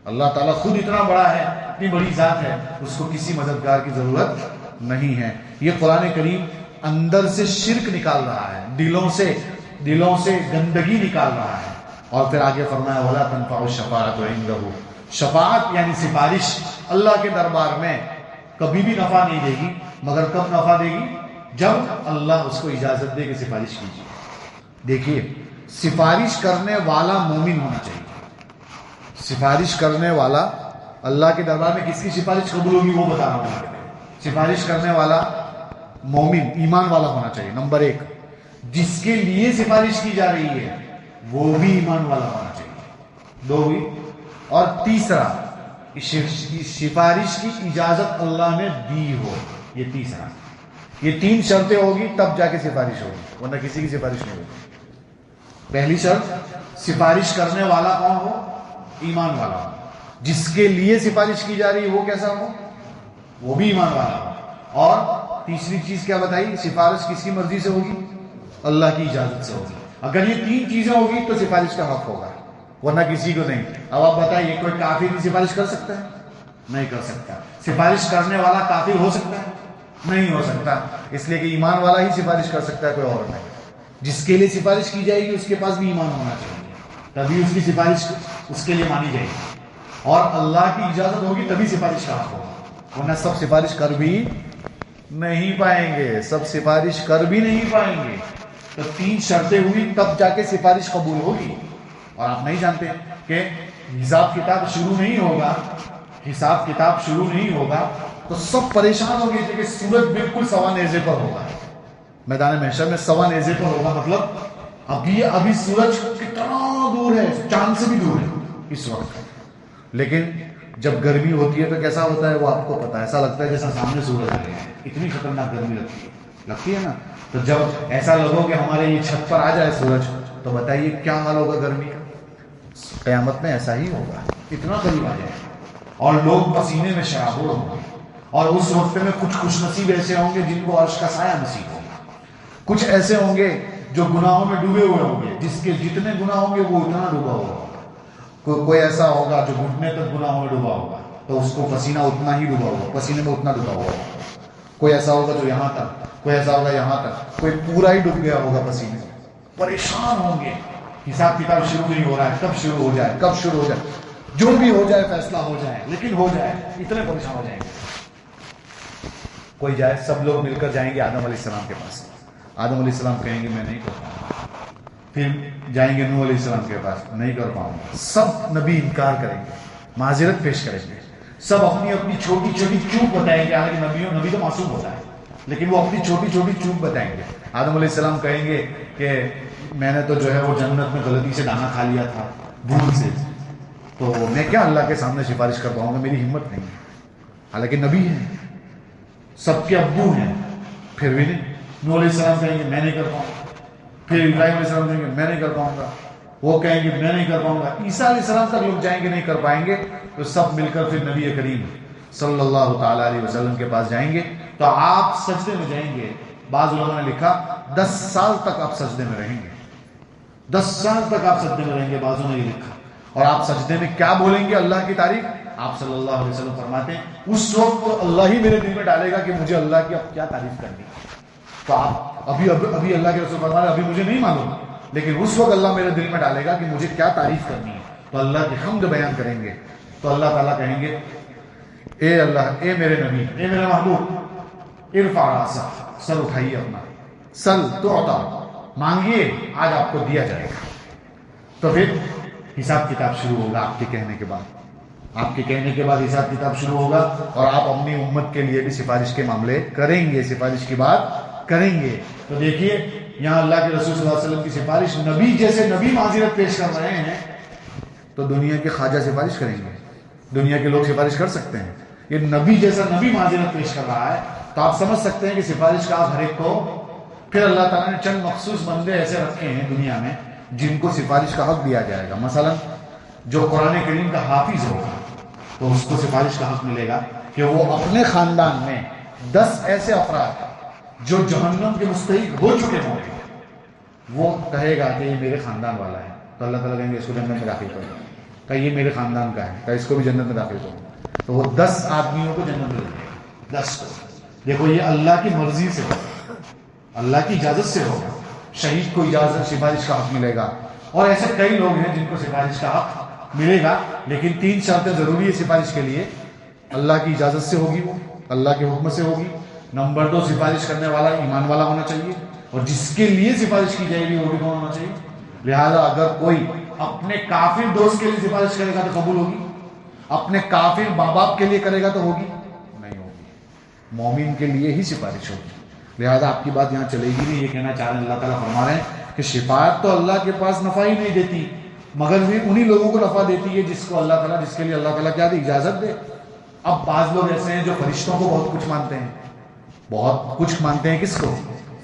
اللہ تعالیٰ خود اتنا بڑا ہے، اتنی بڑی ذات ہے، اس کو کسی مددگار کی ضرورت نہیں ہے. یہ قرآن کریم اندر سے شرک نکال رہا ہے، دلوں سے گندگی نکال رہا ہے. اور پھر آگے فرمایا ولا تنفع الشفاعۃ عنده، شفاعت یعنی سفارش اللہ کے دربار میں کبھی بھی نفع نہیں دے گی، مگر کب نفع دے گی؟ جب اللہ اس کو اجازت دے کہ سفارش کیجیے. دیکھیے سفارش کرنے والا مومن ہونا چاہیے. سفارش کرنے والا اللہ کے دربار میں کس کی سفارش قبول ہوگی وہ بتا رہا ہوں. سفارش کرنے والا مومن ایمان والا ہونا چاہیے. نمبر 1، جس کے لیے سفارش کی جا رہی ہے وہ بھی ایمان والا ہونا چاہیے. 2 ہوئی. اور تیسرا، سفارش کی اجازت اللہ نے دی ہو. یہ تیسرا. یہ 3 شرطیں ہوگی تب جا کے سفارش ہوگی، ورنہ کسی کی سفارش نہیں ہوگی. پہلی شرط، سفارش کرنے والا کون ہو؟ ایمان والا ہو. جس کے لیے سفارش کی جا رہی ہے وہ کیسا ہو؟ وہ بھی ایمان والا ہو. اور تیسری چیز کیا بتائی؟ سفارش کس کی مرضی سے ہوگی؟ اللہ کی اجازت سے ہوگی. اگر یہ 3 چیزیں ہوگی تو سفارش کا حق ہوگا، ورنہ کسی کو نہیں. اب آپ بتائیے کوئی کافر بھی سفارش کر سکتا ہے؟ نہیں کر سکتا. سفارش کرنے والا کافر ہو سکتا ہے؟ نہیں ہو سکتا. اس لیے کہ ایمان والا ہی سفارش کر سکتا ہے، کوئی اور نہیں. جس کے لیے سفارش کی جائے گی اس کے پاس بھی ایمان ہونا چاہیے، تبھی اس کی سفارش اس کے لیے مانی جائے گی. اور اللہ کی اجازت ہوگی تبھی سفارش کا حق ہوگا، ورنہ سب سفارش کر بھی نہیں پائیں گے. سب سفارش کر بھی نہیں پائیں گے. تو 3 شرطیں ہوئی تب جا کے سفارش قبول ہوگی. اور آپ نہیں جانتے کہ حساب کتاب شروع نہیں ہوگا تو سب پریشان ہو گئے تھے کہ سورج بالکل سوا نیزے پر ہوگا، میدان محشر میں سوا نیزے پر ہوگا. مطلب ابھی سورج کتنا دور ہے، چاند سے بھی دور ہے اس وقت. لیکن جب گرمی ہوتی ہے تو کیسا ہوتا ہے وہ آپ کو پتا ہے. ایسا لگتا ہے جیسا سامنے سورج آ گیا ہے، اتنی خطرناک گرمی لگتی ہے نا. تو جب ایسا لگو کہ ہمارے یہ چھت پر آ جائے سورج تو بتائیے کیا حال ہوگا گرمی کا. قیامت میں ایسا ہی ہوگا، اتنا قریب آ جائے اور لوگ پسینے میں شرابور ہوں گے. اور اس وقت میں کچھ خوش نصیب ایسے ہوں گے جن کو عرش کا سایہ نصیب ہوگا. کچھ ایسے ہوں گے جو گناہوں میں ڈوبے ہوئے ہوں گے، جس کے جتنے گناہ ہوں گے وہ اتنا ڈوبا ہوگا. کوئی ایسا ہوگا جو گھٹنے تک گناہوں میں ڈوبا ہوگا تو اس کو پسینہ اتنا ہی ڈوبا ہوگا، پسینے میں اتنا ڈوبا ہوگا. کوئی ایسا ہوگا جو یہاں تک، کوئی ایسا ہوگا یہاں تک، کوئی پورا ہی ڈوب گیا ہوگا پسینے میں. پریشان ہوں گے، حساب کتاب شروع نہیں ہو رہا ہے، کب شروع ہو جائے، جو بھی ہو جائے فیصلہ ہو جائے، لیکن ہو جائے. اتنے پریشان ہو جائیں گے. کوئی جائے، سب لوگ مل کر جائیں گے آدم علیہ السلام کے پاس. آدم علیہ السلام کہیں گے میں نہیں کر پاؤں گا. پھر جائیں گے نوح علیہ السلام کے پاس، نہیں کر پاؤں گا. سب نبی انکار کریں گے، معذرت پیش کریں گے. سب اپنی اپنی چھوٹی چھوٹی چوک بتائیں گے. حالانکہ نبی تو معصوم ہوتا ہے، لیکن وہ اپنی چھوٹی چھوٹی چوک بتائیں گے. آدم علیہ السلام کہیں گے کہ میں نے تو جو ہے وہ جنت میں غلطی سے دانا کھا لیا تھا، بھول سے. تو میں کیا اللہ کے سامنے سفارش کر پاؤں گا، میری ہمت نہیں ہے، حالانکہ نبی ہیں، سب کے ابو ہیں، پھر بھی نہیں۔ نوح علیہ السلام کہیں گے میں نہیں کر پاؤں گا، پھر ابراہیم علیہ السلام کہیں گے میں نہیں کر پاؤں گا، وہ کہیں گے میں نہیں کر پاؤں گا، عیسیٰ علیہ السلام تک لوگ جائیں گے نہیں کر پائیں گے، تو سب مل کر پھر نبی کریم صلی اللہ تعالیٰ علیہ وسلم کے پاس جائیں گے، تو آپ سجدے میں جائیں گے۔ بعض علماء نے لکھا 10 سال تک آپ سجدے میں رہیں گے، 10 سال تک آپ سجدے میں رہیں گے، بعضوں نے یہ لکھا۔ اور آپ سجدے میں کیا بولیں گے اللہ کی تعریف؟ آپ صلی اللہ علیہ وسلم فرماتے ہیں اس وقت تو اللہ ہی میرے دل میں ڈالے گا کہ مجھے اللہ کی اب کیا تعریف کرنی ہے۔ تو آپ ابھی اللہ کے رسول فرما رہے ابھی مجھے نہیں معلوم، لیکن اس وقت اللہ میرے دل میں ڈالے گا کہ مجھے کیا تعریف کرنی ہے، تو اللہ کی حمد بیان کریں گے۔ تو اللہ تعالیٰ کہیں گے اے اللہ، اے میرے نبی، اے میرے محبوب، ارفع راسک، سر اٹھائیے اپنا، سل تعطا، مانگیے آج آپ کو دیا جائے گا۔ تو پھر حساب کتاب شروع ہوگا آپ کے کہنے کے بعد، آپ کے کہنے کے بعد حساب کتاب شروع ہوگا، اور آپ اپنی امت کے لیے بھی سفارش کے معاملے کریں گے، سفارش کی بات کریں گے۔ تو دیکھیے یہاں اللہ کے رسول صلی اللہ علیہ وسلم کی سفارش، نبی جیسے نبی معذرت پیش کر رہے ہیں، تو دنیا کے خواجہ سفارش کریں گے؟ دنیا کے لوگ سفارش کر سکتے ہیں؟ یہ نبی جیسا نبی معذرت پیش کر رہا ہے، تو آپ سمجھ سکتے ہیں کہ سفارش کا ہر ایک کو۔ پھر اللہ تعالیٰ نے چند مخصوص بندے ایسے رکھے ہیں دنیا میں جن کو سفارش کا حق دیا جائے گا۔ مثلا جو قرآن کریم کا حافظ ہوگا تو اس کو سفارش کا حق ملے گا کہ وہ اپنے خاندان میں 10 ایسے افراد جو جہنم کے مستحق ہو چکے ہوں گے، وہ کہے گا کہ یہ میرے خاندان والا ہے، تو اللہ تعالیٰ کہیں گے اس کو جنت میں داخل کرو، کہ یہ میرے خاندان کا ہے، کہ اس کو بھی جنت میں داخل کرو، تو وہ 10 آدمیوں کو جنت میں دے گا، 10 کو۔ دیکھو یہ اللہ کی مرضی سے ہوگا، اللہ کی اجازت سے ہوگا۔ شہید کو اجازت سفارش کا حق ملے گا، اور ایسے کئی لوگ ہیں جن کو سفارش کا حق ملے گا، لیکن 3 شرطیں ضروری ہے سفارش کے لیے۔ اللہ کی اجازت سے ہوگی، وہ اللہ کے حکم سے ہوگی۔ نمبر 2، سفارش کرنے والا ایمان والا ہونا چاہیے، اور جس کے لیے سفارش کی جائے گی وہ بھی کون ہونا چاہیے۔ لہذا اگر کوئی اپنے کافر دوست کے لیے سفارش کرے گا تو قبول ہوگی، اپنے کافر ماں باپ کے لیے کرے گا تو ہوگی نہیں ہوگی، مومن کے لیے ہی سفارش ہوگی۔ لہذا آپ کی بات یہاں چلے گی نہیں۔ یہ کہنا چاہ رہے ہیں اللہ تعالیٰ فرما رہے ہیں کہ شفاعت تو اللہ کے پاس نفع ہی نہیں دیتی، مگر بھی انہی لوگوں کو نفع دیتی ہے جس کو اللہ تعالیٰ، جس کے لیے اللہ تعالیٰ کیا دے، اجازت دے۔ اب بعض لوگ ایسے ہیں جو فرشتوں کو بہت کچھ مانتے ہیں، بہت کچھ مانتے ہیں، کس کو؟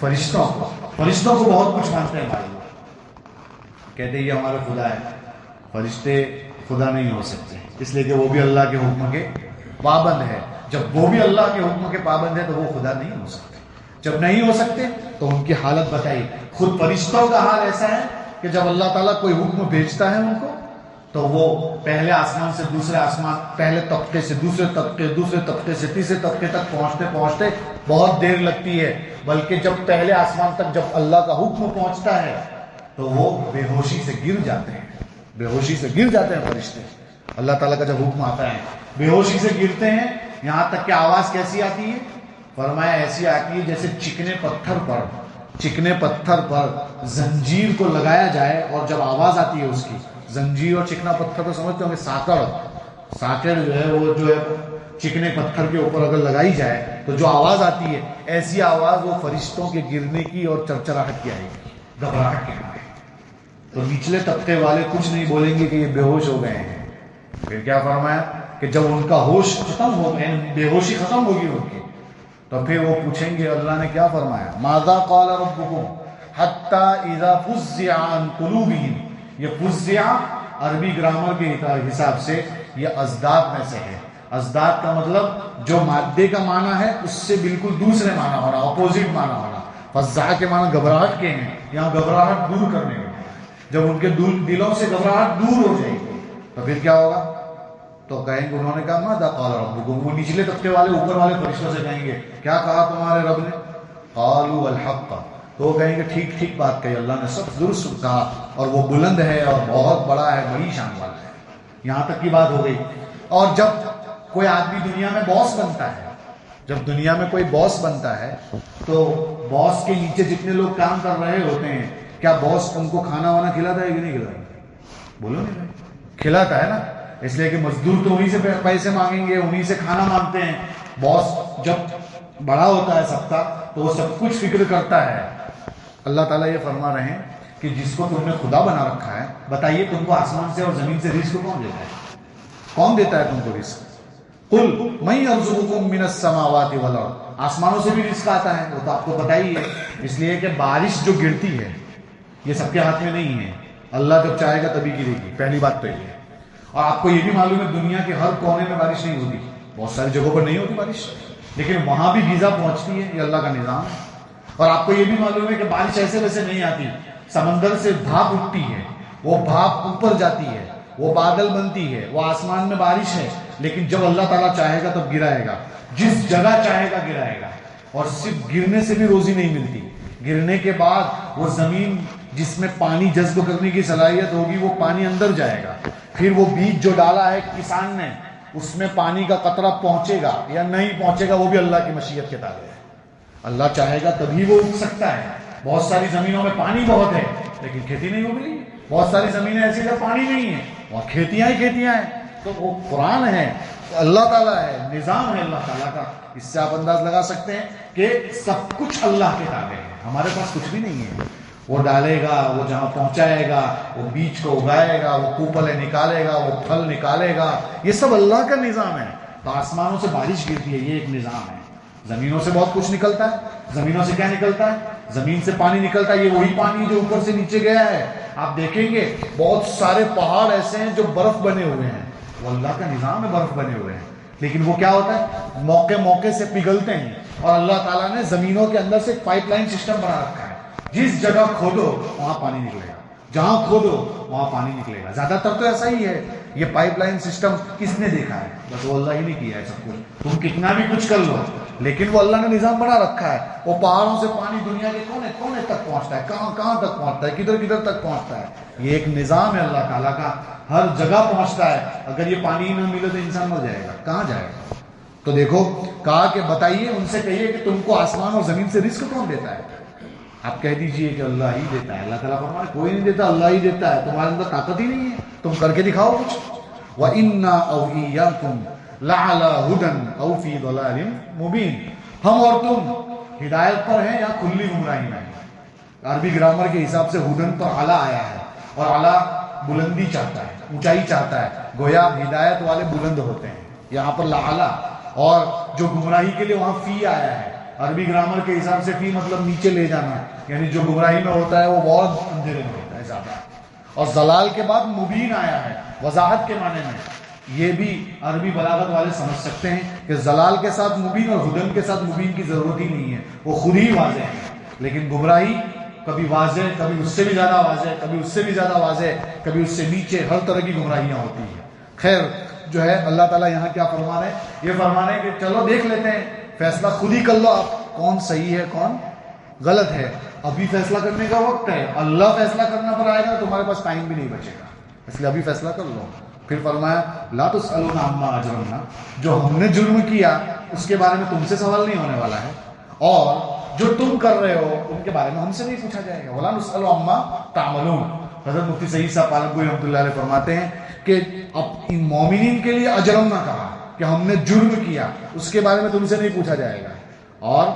فرشتوں کو، فرشتوں کو بہت کچھ مانتے ہیں بھائی لوگ، کہتے ہیں یہ ہمارے خدا ہے۔ فرشتے خدا نہیں ہو سکتے، اس لیے کہ وہ بھی اللہ کے حکم کے پابند ہے۔ جب وہ بھی اللہ کے حکم کے پابند ہے تو وہ خدا نہیں ہو سکتے۔ جب نہیں ہو سکتے تو ان کی حالت بتائی۔ خود فرشتوں کا حال ایسا ہے کہ جب اللہ تعالیٰ کوئی حکم بھیجتا ہے ان کو، تو وہ پہلے آسمان سے دوسرے آسمان، پہلے طبقے سے دوسرے طبقے، دوسرے طبقے سے تیسرے طبقے تک پہنچتے پہنچتے بہت دیر لگتی ہے، بلکہ جب پہلے آسمان تک جب اللہ کا حکم پہنچتا ہے تو وہ بے ہوشی سے گر جاتے ہیں، بے ہوشی سے گر جاتے ہیں فرشتے۔ اللہ تعالیٰ کا جب حکم آتا ہے بے ہوشی سے گرتے ہیں، یہاں تک کہ آواز کیسی آتی ہے؟ فرمایا ایسی آتی ہے جیسے چکنے پتھر پر زنجیر کو لگایا جائے، اور جب آواز آتی ہے اس کی، زنجیر اور چکنا پتھر تو سمجھتے ہوں گے، ساکڑ جو ہے وہ جو ہے چکنے پتھر کے اوپر اگر لگائی جائے تو جو آواز آتی ہے، ایسی آواز وہ فرشتوں کے گرنے کی اور چرچراہٹ کی آئے گی، گھبراہٹ کی آئے گی۔ تو نچلے طبقے والے کچھ نہیں بولیں گے کہ یہ بے ہوش ہو گئے ہیں۔ پھر کیا فرمایا کہ جب ان کا ہوش ختم ہو گئے، بے ہوشی ختم ہوگی ان کی، تو پھر وہ پوچھیں گے اللہ نے کیا فرمایا، ماذا قال ربکم حتی اذا فزع عن قلوبہم۔ یہ فزع عربی گرامر کے حساب سے یہ ازداد میں سے ہے۔ ازداد کا مطلب جو مادے کا معنی ہے اس سے بالکل دوسرے معنی ہونا، اپوزٹ معنی ہونا۔ فزع کے معنی گھبراہٹ کے ہیں، یہاں گھبراہٹ دور کرنے میں، جب ان کے دلوں سے گھبراہٹ دور ہو جائے گی تو پھر کیا ہوگا؟ تو کہیں گے انہوں نے کہا ماذا قال ربکم، وہ نچلے طبقے والے اوپر والے فرشتوں سے کہیں گے کیا کہا تمہارے رب نے؟ قالوا الحق، تو وہ کہیں گے ٹھیک ٹھیک بات کہی، اللہ نے سب درست کہا، اور وہ بلند ہے اور بہت بڑا ہے، بڑی شان والا ہے۔ یہاں تک کی بات ہو گئی۔ اور جب کوئی آدمی دنیا میں باس بنتا ہے، جب دنیا میں کوئی باس بنتا ہے تو باس کے نیچے جتنے لوگ کام کر رہے ہوتے ہیں، کیا باس ان کو کھانا وانا کھلاتا ہے کہ نہیں کھلاتا؟ بولو نہیں بھائی، کھلاتا ہے نا، اس لیے کہ مزدور تو انہی سے پیسے مانگیں گے، انہی سے کھانا مانگتے ہیں۔ باس جب بڑا ہوتا ہے سب کا تو وہ سب کچھ فکر کرتا ہے۔ اللہ تعالیٰ یہ فرما رہے ہیں کہ جس کو تم نے خدا بنا رکھا ہے، بتائیے تم کو آسمان سے اور زمین سے رزق کون دیتا ہے؟ کون دیتا ہے تم کو رزق؟ قل من یرزقکم من السماوات والارض، آسمانوں سے بھی رزق آتا ہے، وہ تو آپ کو پتہ ہی ہے، اس لیے کہ بارش جو گرتی ہے یہ سب کے ہاتھ میں نہیں ہے، اللہ جب چاہے گا تبھی گرے گی، پہلی بات تو یہ ہے۔ اور آپ کو یہ بھی معلوم ہے دنیا کے ہر کونے میں بارش نہیں ہوتی، بہت ساری جگہوں پر نہیں ہوتی بارش، لیکن وہاں بھی غذا پہنچتی ہے، یہ اللہ کا نظام ہے۔ اور آپ کو یہ بھی معلوم ہے کہ بارش ایسے ویسے نہیں آتی، سمندر سے بھاپ اٹھتی ہے، وہ بھاپ اوپر جاتی ہے، وہ بادل بنتی ہے، وہ آسمان میں بارش ہے، لیکن جب اللہ تعالیٰ چاہے گا تب گرائے گا، جس جگہ چاہے گا گرائے گا۔ اور صرف گرنے سے بھی روزی نہیں ملتی، گرنے کے بعد وہ زمین جس میں پانی جذب کرنے کی صلاحیت ہوگی وہ پانی اندر جائے گا، پھر وہ بیج جو ڈالا ہے کسان نے اس میں پانی کا قطرہ پہنچے گا یا نہیں پہنچے گا وہ بھی اللہ کی مشیت کے تابع ہے، اللہ چاہے گا تبھی وہ اگ سکتا ہے۔ بہت ساری زمینوں میں پانی بہت ہے لیکن کھیتی نہیں ہو رہی، بہت ساری زمینیں ایسی جہاں پانی نہیں ہے وہاں کھیتیاں ہی کھیتیاں ہیں۔ تو وہ قرآن ہے، اللہ تعالیٰ ہے، نظام ہے اللہ تعالیٰ کا، اس سے آپ انداز لگا سکتے ہیں کہ سب کچھ اللہ کے تابع ہے، ہمارے پاس کچھ بھی نہیں ہے۔ وہ ڈالے گا، وہ جہاں پہنچائے گا، وہ بیج کو اگائے گا، وہ کوپلیں نکالے گا، وہ پھل نکالے گا، یہ سب اللہ کا نظام ہے۔ تو آسمانوں سے بارش گرتی ہے، یہ ایک نظام ہے۔ زمینوں سے بہت کچھ نکلتا ہے، زمینوں سے کیا نکلتا ہے؟ زمین سے پانی نکلتا ہے، یہ وہی پانی جو اوپر سے نیچے گیا ہے۔ آپ دیکھیں گے بہت سارے پہاڑ ایسے ہیں جو برف بنے ہوئے ہیں، وہ اللہ کا نظام ہے، برف بنے ہوئے ہیں، لیکن وہ کیا ہوتا ہے موقع موقع سے پگھلتے ہیں۔ اور اللہ تعالیٰ نے زمینوں کے اندر سے ایک پائپ لائن سسٹم بنا رکھا ہے، جس جگہ کھودو وہاں پانی نکلے گا، جہاں کھودو وہاں پانی نکلے گا۔ زیادہ تر تو ایسا ہی ہے۔ یہ پائپ لائن سسٹم کس نے دیکھا ہے؟ بس وہ اللہ ہی نے کیا ہے سب کچھ۔ تم کتنا بھی کچھ کر لو لیکن وہ اللہ نے نظام بنا رکھا ہے۔ وہ پہاڑوں سے پانی دنیا کے کونے کونے تک پہنچتا ہے، کہاں کہاں تک پہنچتا ہے، کدھر کدھر تک پہنچتا ہے۔ یہ ایک نظام ہے اللہ تعالیٰ کا، ہر جگہ پہنچتا ہے۔ اگر یہ پانی نہ ملے تو انسان مر جائے گا، کہاں جائے گا؟ تو دیکھو کہا کہ بتائیے، ان سے کہیے کہ تم کو آسمان اور زمین سے رزق کون دیتا ہے؟ آپ کہہ دیجئے کہ اللہ ہی دیتا ہے۔ اللہ تعالیٰ فرمایا کوئی نہیں دیتا، اللہ ہی دیتا ہے، تمہارے اندر طاقت ہی نہیں ہے، تم کر کے دکھاؤ کچھ۔ وَإِنَّا أَوْ إِيَّاكُمْ لَعَلَىٰ هُدًى أَوْ فِي ضَلَالٍ مُبِينٍ، ہم اور تم ہدایت پر ہیں یا کھلی گمراہی میں ہیں۔ عربی گرامر کے حساب سے ہدن پر اعلیٰ آیا ہے، اور اعلیٰ بلندی چاہتا ہے، اونچائی چاہتا ہے، گویا ہدایت والے بلند ہوتے ہیں، یہاں پر لعلہ۔ اور جو گمراہی کے لیے وہاں فی آیا ہے، عربی گرامر کے حساب سے فی مطلب نیچے لے جانا، یعنی جو گمراہی میں ہوتا ہے وہ بہت اندھیرے میں ہوتا ہے زیادہ۔ اور ضلال کے بعد مبین آیا ہے، وضاحت کے معنی میں۔ یہ بھی عربی بلاغت والے سمجھ سکتے ہیں کہ ضلال کے ساتھ مبین اور ہدن کے ساتھ مبین کی ضرورت ہی نہیں ہے، وہ خود ہی واضح ہے۔ لیکن گمراہی کبھی واضح، کبھی اس سے بھی زیادہ واضح، کبھی اس سے بھی زیادہ واضح، کبھی اس سے نیچے، ہر طرح کی گمراہیاں ہوتی ہیں۔ خیر جو ہے اللہ تعالیٰ یہاں کیا فرما رہے ہیں؟ یہ فرما رہے ہیں کہ چلو دیکھ لیتے ہیں، فیصلہ خود ہی کر لو آپ، کون صحیح ہے کون غلط ہے۔ ابھی فیصلہ کرنے کا وقت ہے، اللہ فیصلہ کرنا پر آئے گا تمہارے پاس ٹائم بھی نہیں بچے گا، اس لیے ابھی فیصلہ کر لو۔ پھر فرمایا لا تسألون عما اجرمنا، جو ہم نے جرم کیا اس کے بارے میں تم سے سوال نہیں ہونے والا ہے، اور جو تم کر رہے ہو ان کے بارے میں ہم سے نہیں پوچھا جائے گا۔ ولا نسأل عما تعملون۔ حضرت مفتی سعید صاحب پالنپوری رحمۃ اللہ علیہ فرماتے ہیں کہ اب ان مومنین کے لیے اجرمنا کہا کہ ہم نے جرم کیا، اس کے بارے میں تم سے نہیں پوچھا جائے گا، اور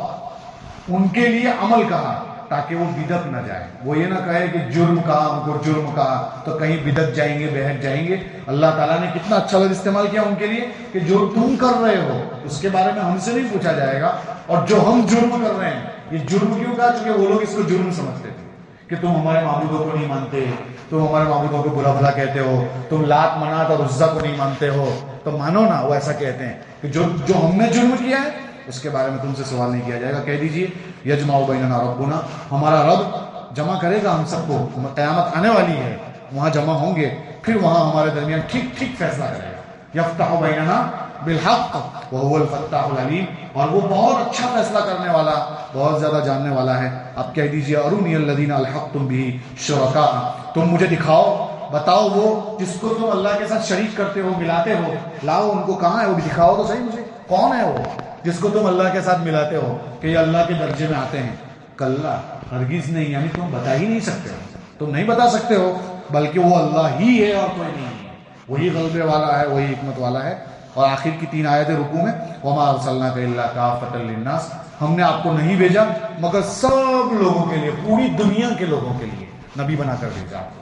ان کے لیے عمل کہا تاکہ وہ بدعت نہ جائے، وہ یہ نہ کہے کہ جرم کہا، ان کو جرم کہا تو کہیں بدعت جائیں گے، بہک جائیں گے۔ اللہ تعالیٰ نے کتنا اچھا لفظ استعمال کیا ان کے لیے کہ جو تم کر رہے ہو اس کے بارے میں ہم سے نہیں پوچھا جائے گا، اور جو ہم جرم کر رہے ہیں، یہ جرم کیوں کہا؟ چونکہ وہ لوگ اس کو جرم سمجھتے تھے کہ تم ہمارے معبودوں کو نہیں مانتے، تم ہمارے معبودوں کو برا بھلا کہتے ہو، تم لات منات اور عزا کو نہیں مانتے ہو، تو مانو نا۔ وہ ایسا کہتے ہیں کہ جو ہم نے جرم کیا ہے اس کے بارے میں تم سے سوال نہیں کیا جائے گا۔ کہہ دیجئے یجمع بیننا ربنا، ہمارا رب جمع کرے گا ہم سب کو، قیامت آنے والی ہے، وہاں جمع ہوں گے، پھر وہاں ہمارے درمیان ٹھیک ٹھیک فیصلہ کرے گا۔ یفتح بیننا بالحق وهو الفتاح العلیم، اور وہ بہت اچھا فیصلہ کرنے والا، بہت زیادہ جاننے والا ہے۔ اب کہہ دیجئے ارونی الذین الحقتم به شرکاء، تم مجھے دکھاؤ، بتاؤ وہ جس کو تم اللہ کے ساتھ شریک کرتے ہو، ملاتے ہو، لاؤ ان کو، کہاں ہے وہ بھی دکھاؤ تو صحیح مجھے، کون ہے وہ جس کو تم اللہ کے ساتھ ملاتے ہو کہ یہ اللہ کے درجے میں آتے ہیں؟ کلا، ہرگز نہیں، یعنی تم بتا ہی نہیں سکتے ہو، تم نہیں بتا سکتے ہو، بلکہ وہ اللہ ہی ہے اور کوئی نہیں ہے، وہی غلبے والا ہے، وہی حکمت والا ہے۔ اور آخر کی 3 آیتیں رکوع میں وما ارسلناک الا کافۃ للناس، ہم نے آپ کو نہیں بھیجا مگر سب لوگوں کے لیے، پوری دنیا کے لوگوں کے لیے نبی بنا کر بھیجا آپ کو۔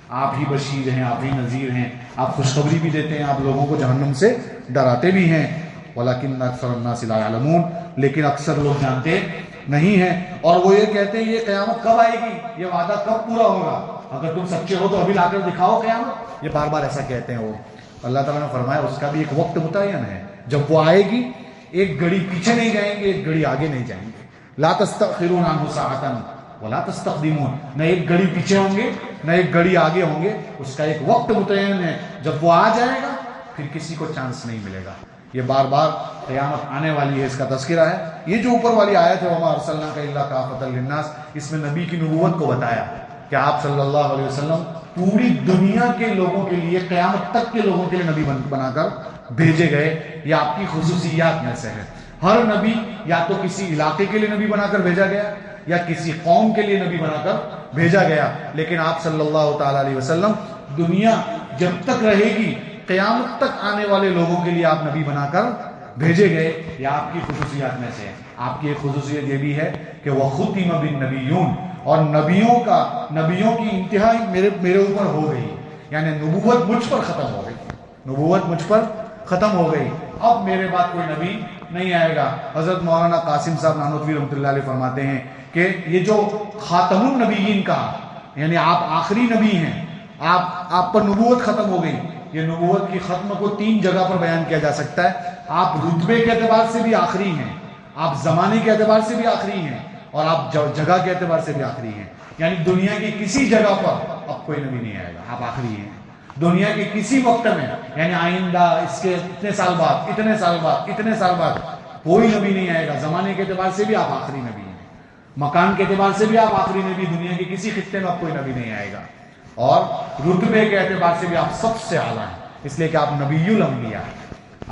آپ ہی بشیر ہیں، آپ ہی نذیر ہیں، آپ خوشخبری بھی دیتے ہیں، آپ لوگوں کو جہنم سے ڈراتے بھی ہیں. وَلَكِنَّ أَكْثَرَ النَّاسِ لَا يَعْلَمُونَ، لیکن اکثر لوگ جانتے نہیں ہیں. اور وہ یہ کہتے ہیں یہ قیامت کب آئے گی، یہ وعدہ کب پورا ہوگا، اگر تم سچے ہو تو ابھی لا کر دکھاؤ قیامت. یہ بار بار ایسا کہتے ہیں وہ. اللہ تعالیٰ نے فرمایا اس کا بھی ایک وقت متعین ہے، جب وہ آئے گی ایک گھڑی پیچھے نہیں جائیں گے، ایک گھڑی آگے نہیں جائیں گے. لا تستأخرون عنہ ساعة ولا تستقدمون، نہ ایک گھڑی پیچھے ہوں گے نہ ایک گھڑی آگے ہوں گے. اس کا ایک وقت متعین ہے، جب وہ آ جائے گا پھر کسی کو چانس نہیں ملے گا. یہ بار بار قیامت آنے والی ہے، اس کا تذکرہ ہے. یہ جو اوپر والی آیت ہے وما ارسلناک الا کافۃ للناس، اس میں نبی کی نبوت کو بتایا کہ آپ صلی اللہ علیہ وسلم پوری دنیا کے لوگوں کے لیے، قیامت تک کے لوگوں کے لیے نبی بنا کر بھیجے گئے. یہ آپ کی خصوصیات میں سے ہے. ہر نبی یا تو کسی علاقے کے لیے نبی بنا کر بھیجا گیا یا کسی قوم کے لیے نبی بنا کر بھیجا گیا، لیکن آپ صلی اللہ تعالی علیہ وسلم دنیا جب تک رہے گی، قیامت تک آنے والے لوگوں کے لیے آپ نبی بنا کر بھیجے گئے. یہ آپ کی خصوصیات میں سے ہے. آپ کی ایک خصوصیت یہ بھی ہے کہ وہ ختم بالنبیون، اور نبیوں کی انتہا میرے اوپر ہو گئی، یعنی نبوت مجھ پر ختم ہو گئی، نبوت مجھ پر ختم ہو گئی. اب میرے بعد کوئی نبی نہیں آئے گا. حضرت مولانا قاسم صاحب نانوتوی رحمۃ اللہ علیہ فرماتے ہیں کہ یہ جو خاتم النبیین کا، یعنی آپ آخری نبی ہیں، آپ پر نبوت ختم ہو گئی. یہ نبوت کی ختم کو 3 جگہ پر بیان کیا جا سکتا ہے. آپ رتبے کے اعتبار سے بھی آخری ہیں، آپ زمانے کے اعتبار سے بھی آخری ہیں، اور آپ جگہ کے اعتبار سے بھی آخری ہیں. یعنی دنیا کی کسی جگہ پر اب کوئی نبی نہیں آئے گا، آپ آخری ہیں. دنیا کے کسی وقت میں، یعنی آئندہ اس کے اتنے سال بعد، اتنے سال بعد، اتنے سال بعد کوئی نبی نہیں آئے گا. زمانے کے اعتبار سے بھی آپ آخری نبی ہیں، مکان کے اعتبار سے بھی آپ آخری نبی. دنیا کے کسی خطے میں اب کوئی نبی نہیں آئے گا. اور رتبے کے اعتبار سے بھی آپ سب سے اعلیٰ ہیں، اس لیے کہ آپ نبی الانبیاء ہیں.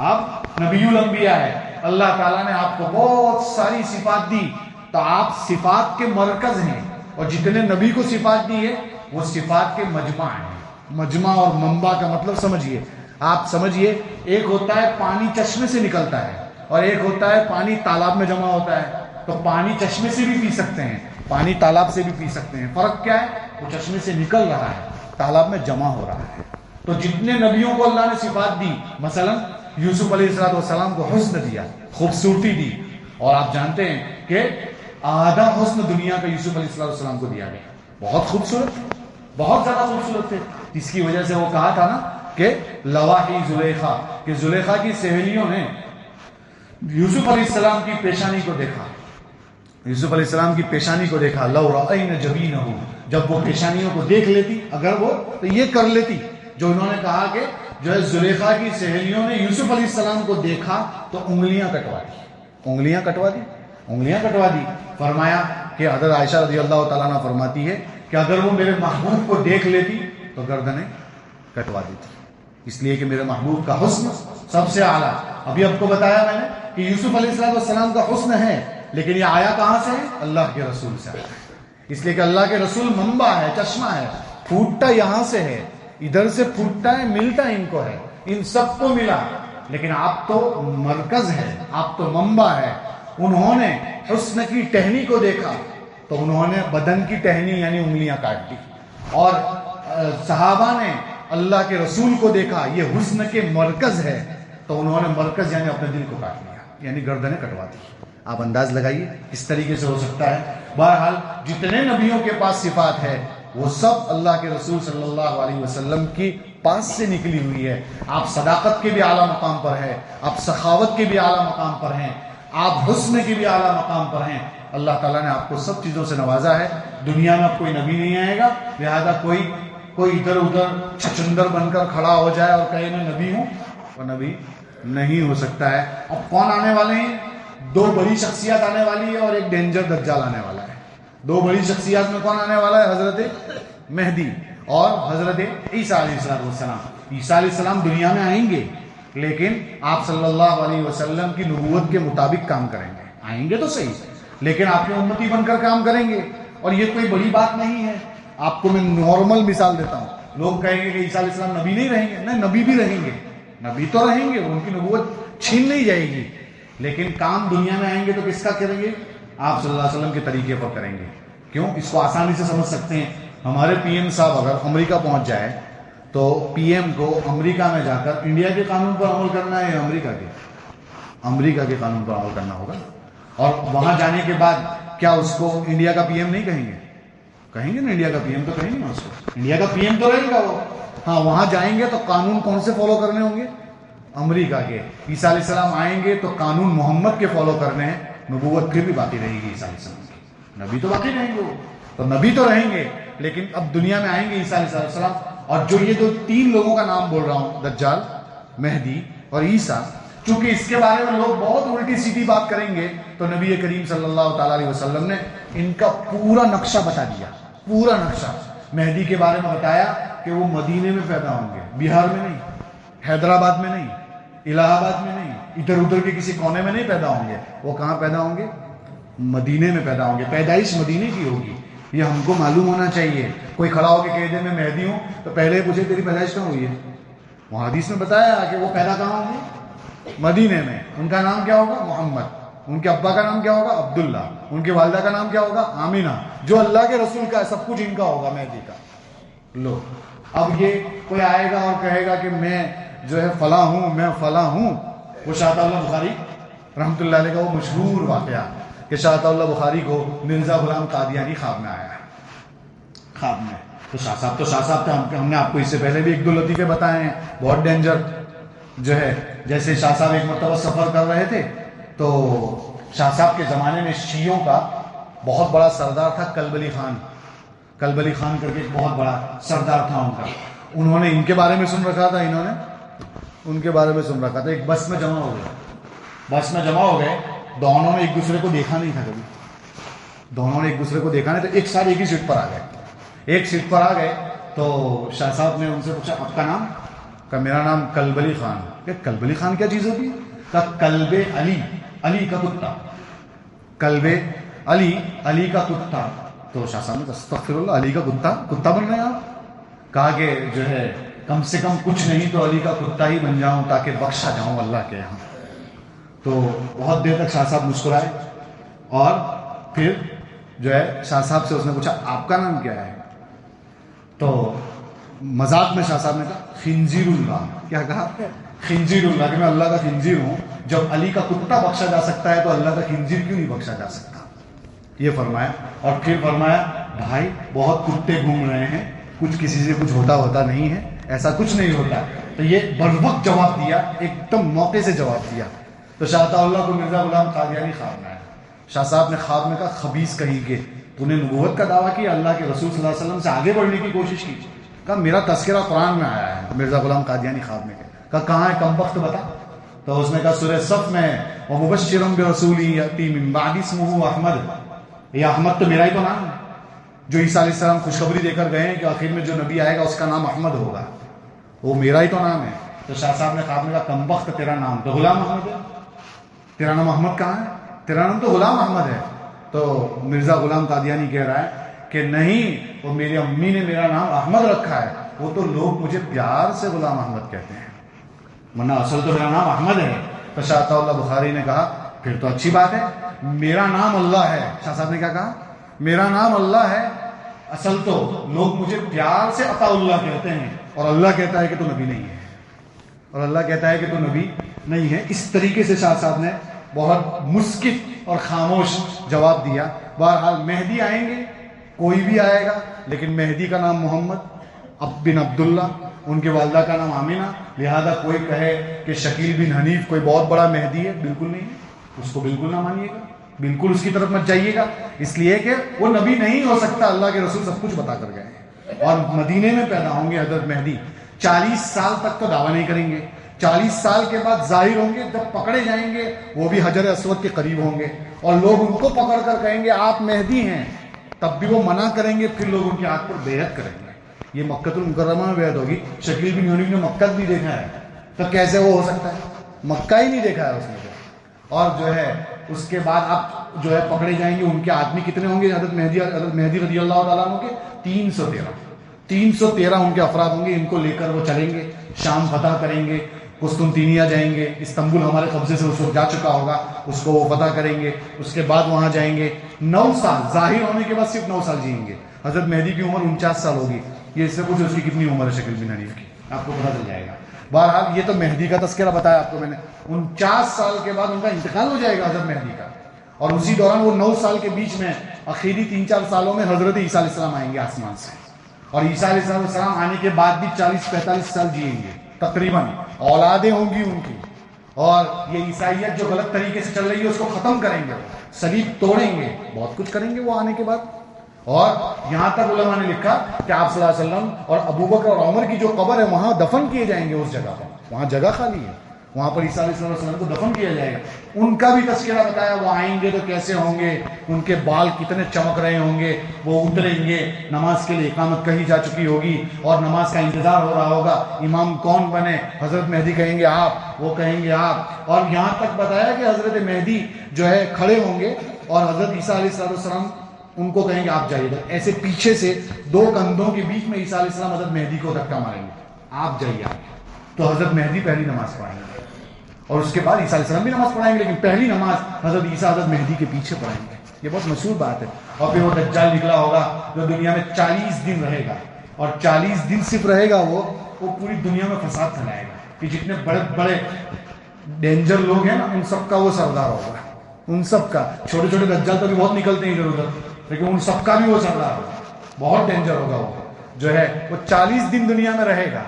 آپ نبی الانبیاء ہیں. اللہ تعالیٰ نے آپ کو بہت ساری صفات دی، تو آپ صفات کے مرکز ہیں. اور جتنے نبی کو صفات دی ہے وہ صفات کے مجمع ہیں. مجمع اور منبع کا مطلب سمجھیے. آپ سمجھیے، ایک ہوتا ہے پانی چشمے سے نکلتا ہے، اور ایک ہوتا ہے پانی تالاب میں جمع ہوتا ہے. تو پانی چشمے سے بھی پی سکتے ہیں، پانی تالاب سے بھی پی سکتے ہیں. فرق کیا ہے؟ وہ چشمے سے نکل رہا ہے، تالاب میں جمع ہو رہا ہے. تو جتنے نبیوں کو اللہ نے صفات دی، مثلا یوسف علیہ السلام کو حسن دیا، خوبصورتی دی، اور آپ جانتے ہیں کہ آدھا حسن دنیا کا یوسف علیہ السلام کو دیا گیا. بہت خوبصورت، بہت زیادہ خوبصورت تھے، جس کی وجہ سے وہ کہا تھا نا کہ لواحی زلیخا، کہ زلیخا کی سہیلیوں نے یوسف علیہ السلام کی پیشانی کو دیکھا، یوسف علیہ السلام کی پیشانی کو دیکھا. لو رأین جبینہ، جب وہ پیشانیوں کو دیکھ لیتی، اگر وہ تو یہ کر لیتی جو انہوں نے کہا کہ جو ہے زلیخا کی سہیلیوں نے یوسف علیہ السلام کو دیکھا تو انگلیاں کٹوا دی، انگلیاں کٹوا دی، انگلیاں کٹوا دی. فرمایا کہ حضرت عائشہ رضی اللہ تعالیٰ عنہ فرماتی ہے کہ اگر وہ میرے محبوب کو دیکھ لیتی تو گردنیں کٹوا دیتی، اس لیے کہ میرے محبوب کا حسن سب سے اعلیٰ. ابھی آپ کو بتایا میں نے کہ یوسف علیہ السلام کا حسن ہے، لیکن یہ آیا کہاں سے ہے؟ اللہ کے رسول سے آیا. اس لیے کہ اللہ کے رسول منبع ہے، چشمہ ہے، پھوٹتا یہاں سے ہے، ادھر سے پھوٹتا ہے، ملتا ان کو ہے، ان سب کو ملا. لیکن آپ تو مرکز ہے، آپ تو منبع ہے. انہوں نے حسن کی ٹہنی کو دیکھا تو انہوں نے بدن کی ٹہنی یعنی انگلیاں کاٹ دی، اور صحابہ نے اللہ کے رسول کو دیکھا، یہ حسن کے مرکز ہے، تو انہوں نے مرکز یعنی اپنے دل کو کاٹ لیا، یعنی گردنیں کٹوا دی. آپ انداز لگائیے کس طریقے سے ہو سکتا ہے. بہرحال جتنے نبیوں کے پاس صفات ہے وہ سب اللہ کے رسول صلی اللہ علیہ وسلم کی پاس سے نکلی ہوئی ہے. آپ صداقت کے بھی اعلیٰ مقام پر ہیں، آپ سخاوت کے بھی اعلیٰ مقام پر ہیں، آپ حسن کے بھی اعلیٰ مقام پر ہیں. اللہ تعالیٰ نے آپ کو سب چیزوں سے نوازا ہے. دنیا میں اب کوئی نبی نہیں آئے گا، لہذا کوئی ادھر ادھر چھچندر بن کر کھڑا ہو جائے اور کہے میں نبی ہوں، وہ نبی نہیں ہو سکتا ہے. اب کون آنے والے ہیں؟ 2 بڑی شخصیات آنے والی ہے اور ایک ڈینجر دجال آنے والا ہے. 2 بڑی شخصیات میں کون آنے والا ہے؟ حضرت مہدی اور حضرت عیسیٰ علیہ السلام. عیسیٰ علیہ السلام دنیا میں آئیں گے، لیکن آپ صلی اللہ علیہ وسلم کی نبوت کے مطابق کام کریں گے. آئیں گے تو صحیح، لیکن آپ کے امتی بن کر کام کریں گے. اور یہ کوئی بڑی بات نہیں ہے. آپ کو میں نارمل مثال دیتا ہوں. لوگ کہیں گے کہ عیسیٰ علیہ السلام نبی نہیں رہیں گے. نہیں، نبی بھی رہیں گے، نبی تو رہیں گے، ان کی نبوت چھین نہیں جائے گی، لیکن کام دنیا میں آئیں گے تو کس کا کریں گے؟ آپ صلی اللہ علیہ وسلم کے طریقے پر کریں گے. کیوں؟ اس کو آسانی سے سمجھ سکتے ہیں. ہمارے پی ایم صاحب اگر امریکہ پہنچ جائے تو پی ایم کو امریکہ میں جا کر انڈیا کے قانون پر عمل کرنا ہے یا امریکہ کے قانون پر عمل کرنا ہوگا. اور وہاں جانے کے بعد کیا اس کو انڈیا کا پی ایم نہیں کہیں گے؟ کہیں گے نا, انڈیا کا پی ایم تو کہیں گے نا اس کو, انڈیا کا پی ایم تو رہے گا وہ. ہاں, وہاں جائیں گے تو قانون کون سے فالو کرنے ہوں گے؟ امریکہ کے. عیسیٰ علیہ السلام آئیں گے تو قانون محمد کے فالو کرنے ہیں, نبوت پھر بھی باقی رہے گی عیسیٰ علیہ السلام کی. نبی تو باقی رہیں گے, وہ تو نبی تو رہیں گے, لیکن اب دنیا میں آئیں گے عیسیٰ علیہ السلام. اور جو یہ جو 3 لوگوں کا نام بول رہا ہوں, دجال, مہدی اور عیسیٰ, چونکہ اس کے بارے میں لوگ بہت الٹی سیدھی بات کریں گے, تو نبی کریم صلی اللہ تعالیٰ علیہ وسلم نے ان کا پورا نقشہ بتا دیا, پورا نقشہ. مہدی کے بارے میں بتایا کہ وہ مدینے میں پیدا ہوں گے, بہار میں نہیں, حیدرآباد میں نہیں, الہ آباد میں نہیں, ادھر ادھر کے کسی کونے میں نہیں پیدا ہوں گے. وہ کہاں پیدا ہوں گے؟ مدینے میں پیدا ہوں گے. پیدائش مدینے کی ہوگی, یہ ہم کو معلوم ہونا چاہیے. کوئی کھڑا ہو کے کہہ دے میں مہدی ہوں تو پہلے پوچھے تیری پیدائش کہاں ہوئی ہے؟ وہاں حدیث میں بتایا کہ وہ پیدا کہاں ہوں گے؟ مدینے میں. ان کا نام کیا ہوگا؟ محمد. ان کے ابا کا نام کیا ہوگا؟ عبداللہ. ان کے والدہ کا نام کیا ہوگا؟ آمینہ. جو اللہ کے رسول کا ہے سب کچھ ان کا ہوگا, مہدی کا. لو, اب یہ کوئی آئے گا اور کہے گا کہ میں جو ہے فلاں ہوں, میں فلاں ہوں. وہ شاہ اللہ بخاری رحمۃ اللہ علیہ کا وہ مشہور واقعہ کہ شاہ اللہ بخاری کو مرزا غلام قادیانی خواب میں آیا ہے. خواب میں تو شاہ صاحب تھے. ہم نے آپ کو اس سے پہلے بھی 1-2 لطیفے بتائے ہیں, بہت ڈینجر جو ہے. جیسے شاہ صاحب ایک مرتبہ سفر کر رہے تھے تو شاہ صاحب کے زمانے میں شیعوں کا بہت بڑا سردار تھا کلب علی خان. کلب علی خان کر کے ایک بہت بڑا سردار تھا ان کا. انہوں نے ان کے بارے میں سن رکھا تھا, انہوں نے ان کے بارے میں سن رکھا تھا. ایک بس میں جمع ہو گئے. دونوں نے ایک دوسرے کو دیکھا نہیں تھا کبھی. دونوں نے ایک دوسرے کو دیکھا نہیں, تو ایک ساتھ ایک ہی سیٹ پر آ گئے. تو شاہ صاحب نے ان سے پوچھا آپ کا نام؟ کہ میرا نام کلب علی خان. کہ کلب علی خان کیا چیز ہوتی ہے؟ کہ کلب علی, علی کا کتا, کلب علی کا کتا. تو شاہ صاحب نے استغفر اللہ, علی کا کتا بن رہے ہیں آپ؟ کہا کہ جو ہے کم سے کم کچھ نہیں تو علی کا کتا ہی بن جاؤں تاکہ بخشا جاؤں اللہ کے یہاں. تو بہت دیر تک شاہ صاحب مسکرائے, اور پھر جو ہے شاہ صاحب سے اس نے پوچھا آپ کا نام کیا ہے؟ تو مذاق میں شاہ صاحب نے کہا خنزیر اللہ. کیا کہا؟ خنزیر اللہ, کہ میں اللہ کا خنزیر ہوں. جب علی کا کتا بخشا جا سکتا ہے تو اللہ کا خنزیر کیوں نہیں بخشا جا سکتا, یہ فرمایا. اور پھر فرمایا بھائی بہت کتے گھوم رہے ہیں, کچھ کسی سے کچھ ہوتا نہیں ہے, ایسا کچھ نہیں ہوتا. تو یہ بروقت جواب دیا, ایک دم موقع سے جواب دیا. تو شاہ اللہ کو مرزا غلام قادیانی خواب میں آیا. شاہ صاحب نے خواب میں کہا خبیث کہیں کہ تو نے نبوت کا دعویٰ کیا, اللہ کے رسول صلی اللہ علیہ وسلم سے آگے بڑھنے کی کوشش کی. کہا میرا تذکرہ قرآن میں آیا ہے. مرزا غلام قادیانی خواب میں کہا کہاں ہے کم وقت بتا. تو اس نے کہا سورہ صف میں ومبشرا برسول یأتی من بعد اسمہ احمد. یہ احمد تو میرا ہی تو نام ہے, جو عیسیٰ علیہ السلام خوشخبری دے کر گئے ہیں کہ آخر میں جو نبی آئے گا اس کا نام احمد ہوگا, وہ میرا ہی تو نام ہے. تو شاہ صاحب نے خواب میں کہا کم وقت تیرا نام تو غلام احمد ہے, تیرا نام احمد کہاں ہے؟ تیرا نام تو غلام احمد ہے. تو مرزا غلام قادیانی کہہ رہا ہے کہ نہیں, وہ میری امی نے میرا نام احمد رکھا ہے, وہ تو لوگ مجھے پیار سے غلام احمد کہتے ہیں, ورنہ اصل تو میرا نام احمد ہے. تو شاہ اللہ بخاری نے کہا پھر تو اچھی بات ہے, میرا نام اللہ ہے. شاہ صاحب نے کیا کہا؟ میرا نام اللہ ہے, اصل تو لوگ مجھے پیار سے عطا اللہ کہتے ہیں, اور اللہ کہتا ہے کہ تو نبی نہیں ہے, اور اللہ کہتا ہے کہ تو نبی نہیں ہے. اس طریقے سے شاہ صاحب نے بہت مسکت اور خاموش جواب دیا. بہرحال مہدی آئیں گے, کوئی بھی آئے گا, لیکن مہدی کا نام محمد بن عبداللہ, ان کے والدہ کا نام آمینہ. لہذا کوئی کہے کہ شکیل بن حنیف کوئی بہت بڑا مہدی ہے, بالکل نہیں ہے, اس کو بالکل نہ مانیے گا, بالکل اس کی طرف مت جائیے گا, اس لیے کہ وہ نبی نہیں ہو سکتا. اللہ کے رسول سب کچھ بتا کر گئے ہیں, اور مدینے میں پیدا ہوں گے حضرت مہدی. 40 سال تک تو دعویٰ نہیں کریں گے, 40 سال کے بعد ظاہر ہوں گے. جب پکڑے جائیں گے وہ بھی حجر اسود کے قریب ہوں گے, اور لوگ ان کو پکڑ کر کہیں گے آپ مہدی ہیں, تب بھی وہ منع کریں گے. پھر لوگ ان کے ہاتھ پر بیعت کریں گے. یہ مکہ المکرمہ میں بیعت ہوگی. شکیل بن حنیف نے مکہ بھی دیکھا ہے, تو کیسے وہ ہو سکتا ہے؟ مکہ ہی نہیں دیکھا ہے اس نے. اور جو ہے اس کے بعد آپ جو ہے پکڑے جائیں گے. ان کے آدمی کتنے ہوں گے حضرت مہدی رضی اللہ تعالیٰ عنہ کے؟ 313 ان کے افراد ہوں گے. ان کو لے کر وہ چلیں گے, شام فتح کریں گے, قسطنطینیہ جائیں گے, استنبول ہمارے قبضے سے اس وقت جا چکا ہوگا, اس کو وہ فتح کریں گے. اس کے بعد وہاں جائیں گے, 9 سال ظاہر ہونے کے بعد صرف 9 سال جئیں گے. حضرت مہدی کی عمر 49 سال ہوگی. یہ اس سے پوچھو اس کی کتنی عمر ہے شکل بن حنیف کی, آپ کو پتہ چل جائے گا. بہرحال یہ تو مہدی کا تذکرہ بتایا آپ کو میں نے. 49 سال کے بعد ان کا انتقال ہو جائے گا حضرت مہدی کا, اور اسی دوران وہ 9 سال کے بیچ میں آخری 3-4 سالوں میں حضرت عیسیٰ علیہ السلام آئیں گے آسمان سے, اور عیسیٰ علیہ السلام آنے کے بعد بھی 40-45 سال جئیں گے تقریباً. اولادیں ہوں گی ان کی, اور یہ عیسائیت جو غلط طریقے سے چل رہی ہے اس کو ختم کریں گے, صلیب توڑیں گے, بہت کچھ کریں گے وہ آنے کے بعد. اور یہاں تک علماء نے لکھا کہ آپ صلی اللہ علیہ وسلم اور ابو بکر اور عمر کی جو قبر ہے وہاں دفن کیے جائیں گے. اس جگہ پر, وہاں جگہ خالی ہے, وہاں پر عیسیٰ علیہ السلام کو دفن کیا جائے گا. ان کا بھی تذکرہ بتایا, وہ آئیں گے تو کیسے ہوں گے, ان کے بال کتنے چمک رہے ہوں گے, وہ اتریں گے, نماز کے لیے اقامت کہی جا چکی ہوگی اور نماز کا انتظار ہو رہا ہوگا, امام کون بنے, حضرت مہدی کہیں گے آپ, وہ کہیں گے آپ. اور یہاں تک بتایا کہ حضرت مہدی جو ہے کھڑے ہوں گے اور حضرت عیسیٰ علیہ السلام ان کو کہیں گے آپ جائیے. ایسے پیچھے سے 2 کندھوں کے بیچ میں عیسیٰ علیہ السلام حضرت مہدی کو دھکا ماریں گے, آپ جائیے آگے. تو حضرت مہدی پہلی نماز پڑھائیں گے, اور اس کے بعد عیسیٰ علیہ السلام بھی نماز پڑھائیں گے, لیکن پہلی نماز حضرت عیسیٰ حضرت مہدی کے پیچھے پڑھائیں گے. یہ بہت مشہور بات ہے. اور پھر وہ دجال نکلا ہوگا جو دنیا میں 40 دن رہے گا, اور 40 دن صرف رہے گا, وہ پوری دنیا میں فساد پھیلائے گا. کہ جتنے بڑے بڑے ڈینجر لوگ ہیں نا, ان سب کا وہ سردار ہوگا, ان سب کا. چھوٹے چھوٹے دجال تو بھی بہت نکلتے ہیں ادھر ادھر, لیکن ان سب کا بھی وہ سردار ہوگا, بہت ڈینجر ہوگا. وہ جو ہے وہ 40 دن دنیا میں رہے گا,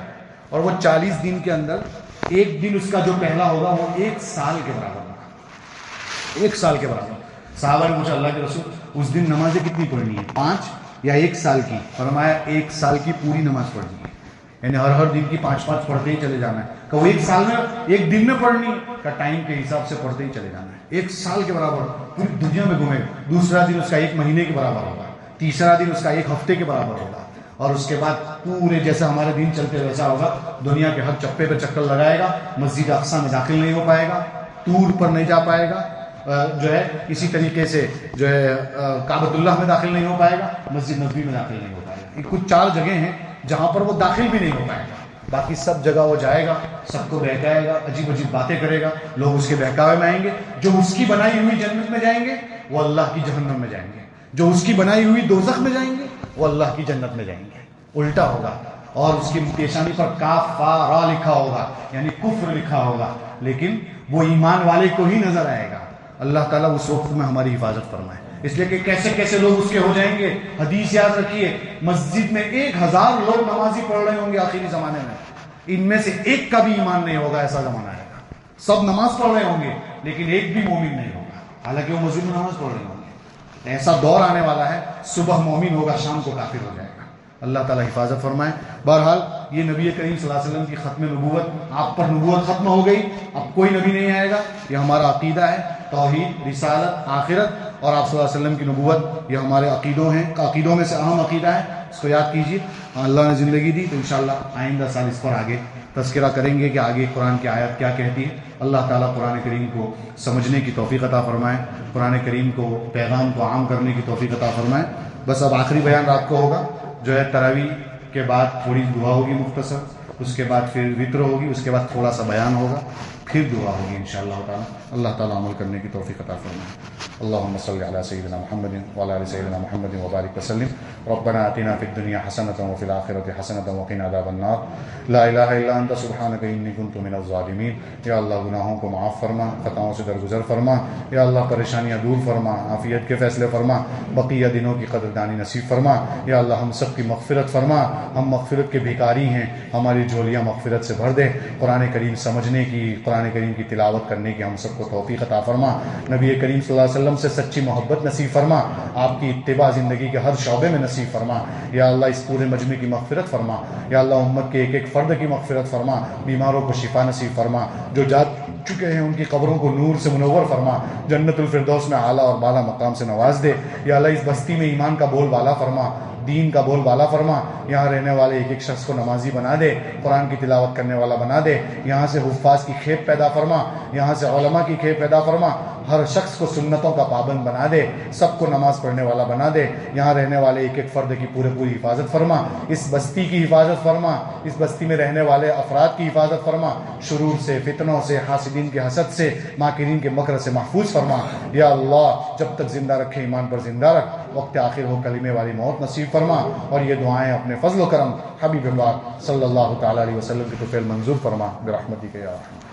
اور وہ 40 دن کے اندر ایک دن اس کا جو پہلا ہوگا وہ 1 سال کے برابر ہوگا, 1 سال کے برابر. صحابہ نے پوچھا اللہ کے رسول اس دن نمازیں کتنی پڑھنی ہے, 5 یا 1 سال کی؟ فرمایا 1 سال کی پوری نماز پڑھنی ہے, یعنی ہر دن کی 5-5 پڑھتے ہی چلے جانا ہے. کہ وہ 1 سال میں 1 دن میں پڑھنی کا ٹائم کے حساب سے پڑھتے ہی چلے جانا ہے. 1 سال کے برابر پوری دنیا میں گھومے. دوسرا دن اس کا 1 مہینے کے برابر ہوگا, تیسرا دن اس کا 1 ہفتے کے برابر ہوگا, اور اس کے بعد پورے جیسا ہمارے دن چلتے ویسا ہوگا. دنیا کے ہر چپے پہ چکر لگائے گا, مسجد اقصی میں داخل نہیں ہو پائے گا, طور پر نہیں جا پائے گا, جو ہے اسی طریقے سے جو ہے کعبۃ اللہ میں داخل نہیں ہو پائے گا, مسجد نبوی میں داخل نہیں ہو پائے گا. یہ کچھ 4 جگہیں ہیں جہاں پر وہ داخل بھی نہیں ہو پائے گا. باقی سب جگہ وہ جائے گا, سب کو بہکائے گا, عجیب عجیب باتیں کرے گا, لوگ اس کے بہکاوے میں آئیں گے. جو اس کی بنائی ہوئی جنت میں جائیں گے وہ اللہ کی جہنم میں جائیں گے, جو اس کی بنائی ہوئی دوزخ میں جائیں گے وہ اللہ کی جنت میں جائیں گے. الٹا ہوگا, اور اس کی پیشانی پر کاف فا را لکھا ہوگا, یعنی کفر لکھا ہوگا, لیکن وہ ایمان والے کو ہی نظر آئے گا. اللہ تعالیٰ اس وقت میں ہماری حفاظت فرمائے. اس لیے کہ کیسے کیسے لوگ اس کے ہو جائیں گے. حدیث یاد رکھیے, مسجد میں 1000 لوگ نمازی پڑھ رہے ہوں گے آخری زمانے میں, ان میں سے ایک کا بھی ایمان نہیں ہوگا. ایسا زمانہ آئے گا, سب نماز پڑھ رہے ہوں گے لیکن ایک بھی مومن نہیں ہوگا, حالانکہ وہ مسجد میں نماز پڑھ رہے ہوں گے. ایسا دور آنے والا ہے, صبح مومن ہوگا, شام کو کافر ہو جائے گا. اللہ تعالیٰ حفاظت فرمائے. بہرحال یہ نبی کریم صلی اللہ علیہ وسلم کی ختم نبوت, آپ پر نبوت ختم ہو گئی, اب کوئی نبی نہیں آئے گا. یہ ہمارا عقیدہ ہے, توحید, رسالت, آخرت, اور آپ صلی اللہ علیہ وسلم کی نبوت, یہ ہمارے عقیدوں میں سے اہم عقیدہ ہے. اس کو یاد کیجیے. اللہ نے زندگی دی تو انشاءاللہ آئندہ سال اس پر آگے تذکرہ کریں گے کہ آگے قرآن کی آیات کیا کہتی ہے. اللہ تعالیٰ قرآن کریم کو سمجھنے کی توفیق عطا فرمائے, قرآن کریم کو پیغام کو عام کرنے کی توفیق عطا فرمائے. بس اب آخری بیان رات کو ہوگا, جو ہے تراویح کے بعد تھوڑی دعا ہوگی مختصر, اس کے بعد پھر وطر ہوگی, اس کے بعد تھوڑا سا بیان ہوگا, پھر دعا ہوگی انشاءاللہ تعالی. اللہ تعالیٰ عمل کرنے کی توفیق عطا فرمائے. اللهم صل على سيدنا محمد وعلى ال سيدنا محمد وبارك وسلم. ربنا آتنا في الدنيا حسنة وفي الآخرة حسنة وقنا عذاب النار. لا الہ الا انت سبحانك انی كنت من الظالمین. یا اللہ گناہوں کو معاف فرما, خطاؤں سے درگزر فرما. یا اللہ پریشانیاں دور فرما, عافیت کے فیصلے فرما, بقیہ دنوں کی قدردانی نصیب فرما. یا اللہ ہم سب کی مغفرت فرما, ہم مغفرت کے بھکاری ہیں, ہماری جھولیاں مغفرت سے بھر دے. قرآن کریم سمجھنے کی, قرآن کریم کی تلاوت کرنے کی ہم سب کو توفیق عطا فرما. نبی کریم صلی اللہ علیہ وسلم سے سچی محبت نصیب فرما, آپ کی اتباع زندگی کے ہر شعبے میں نصیب فرما. یا اللہ اس پورے مجمع کی مغفرت فرما. یا اللہ امت کے ایک ایک فرد کی مغفرت فرما, بیماروں کو شفا نصیب فرما, جو جا چکے ہیں ان کی قبروں کو نور سے منور فرما, جنت الفردوس میں اعلیٰ اور بالا مقام سے نواز دے. یا اللہ اس بستی میں ایمان کا بول بالا فرما, دین کا بول بالا فرما، یہاں رہنے والے ایک ایک شخص کو نمازی بنا دے، قرآن کی تلاوت کرنے والا بنا دے، یہاں سے حفاظ کی کھیپ پیدا فرما، یہاں سے علماء کی کھیپ پیدا فرما، ہر شخص کو سنتوں کا پابند بنا دے، سب کو نماز پڑھنے والا بنا دے، یہاں رہنے والے ایک ایک فرد کی پوری حفاظت فرما، اس بستی کی حفاظت فرما، اس بستی میں رہنے والے افراد کی حفاظت فرما، شرور سے، فتنوں سے، حاسدین کے حسد سے، ماکرین کے مکر سے محفوظ فرما۔ یا اللہ جب تک زندہ رکھے ایمان پر زندہ رکھ، وقت آخر ہو کلمے والی موت نصیب فرما، اور یہ دعائیں اپنے فضل و کرم حبیب پاک صلی اللہ تعالی علیہ وسلم کی طفیل منظور فرما برحمتک یا ارحم۔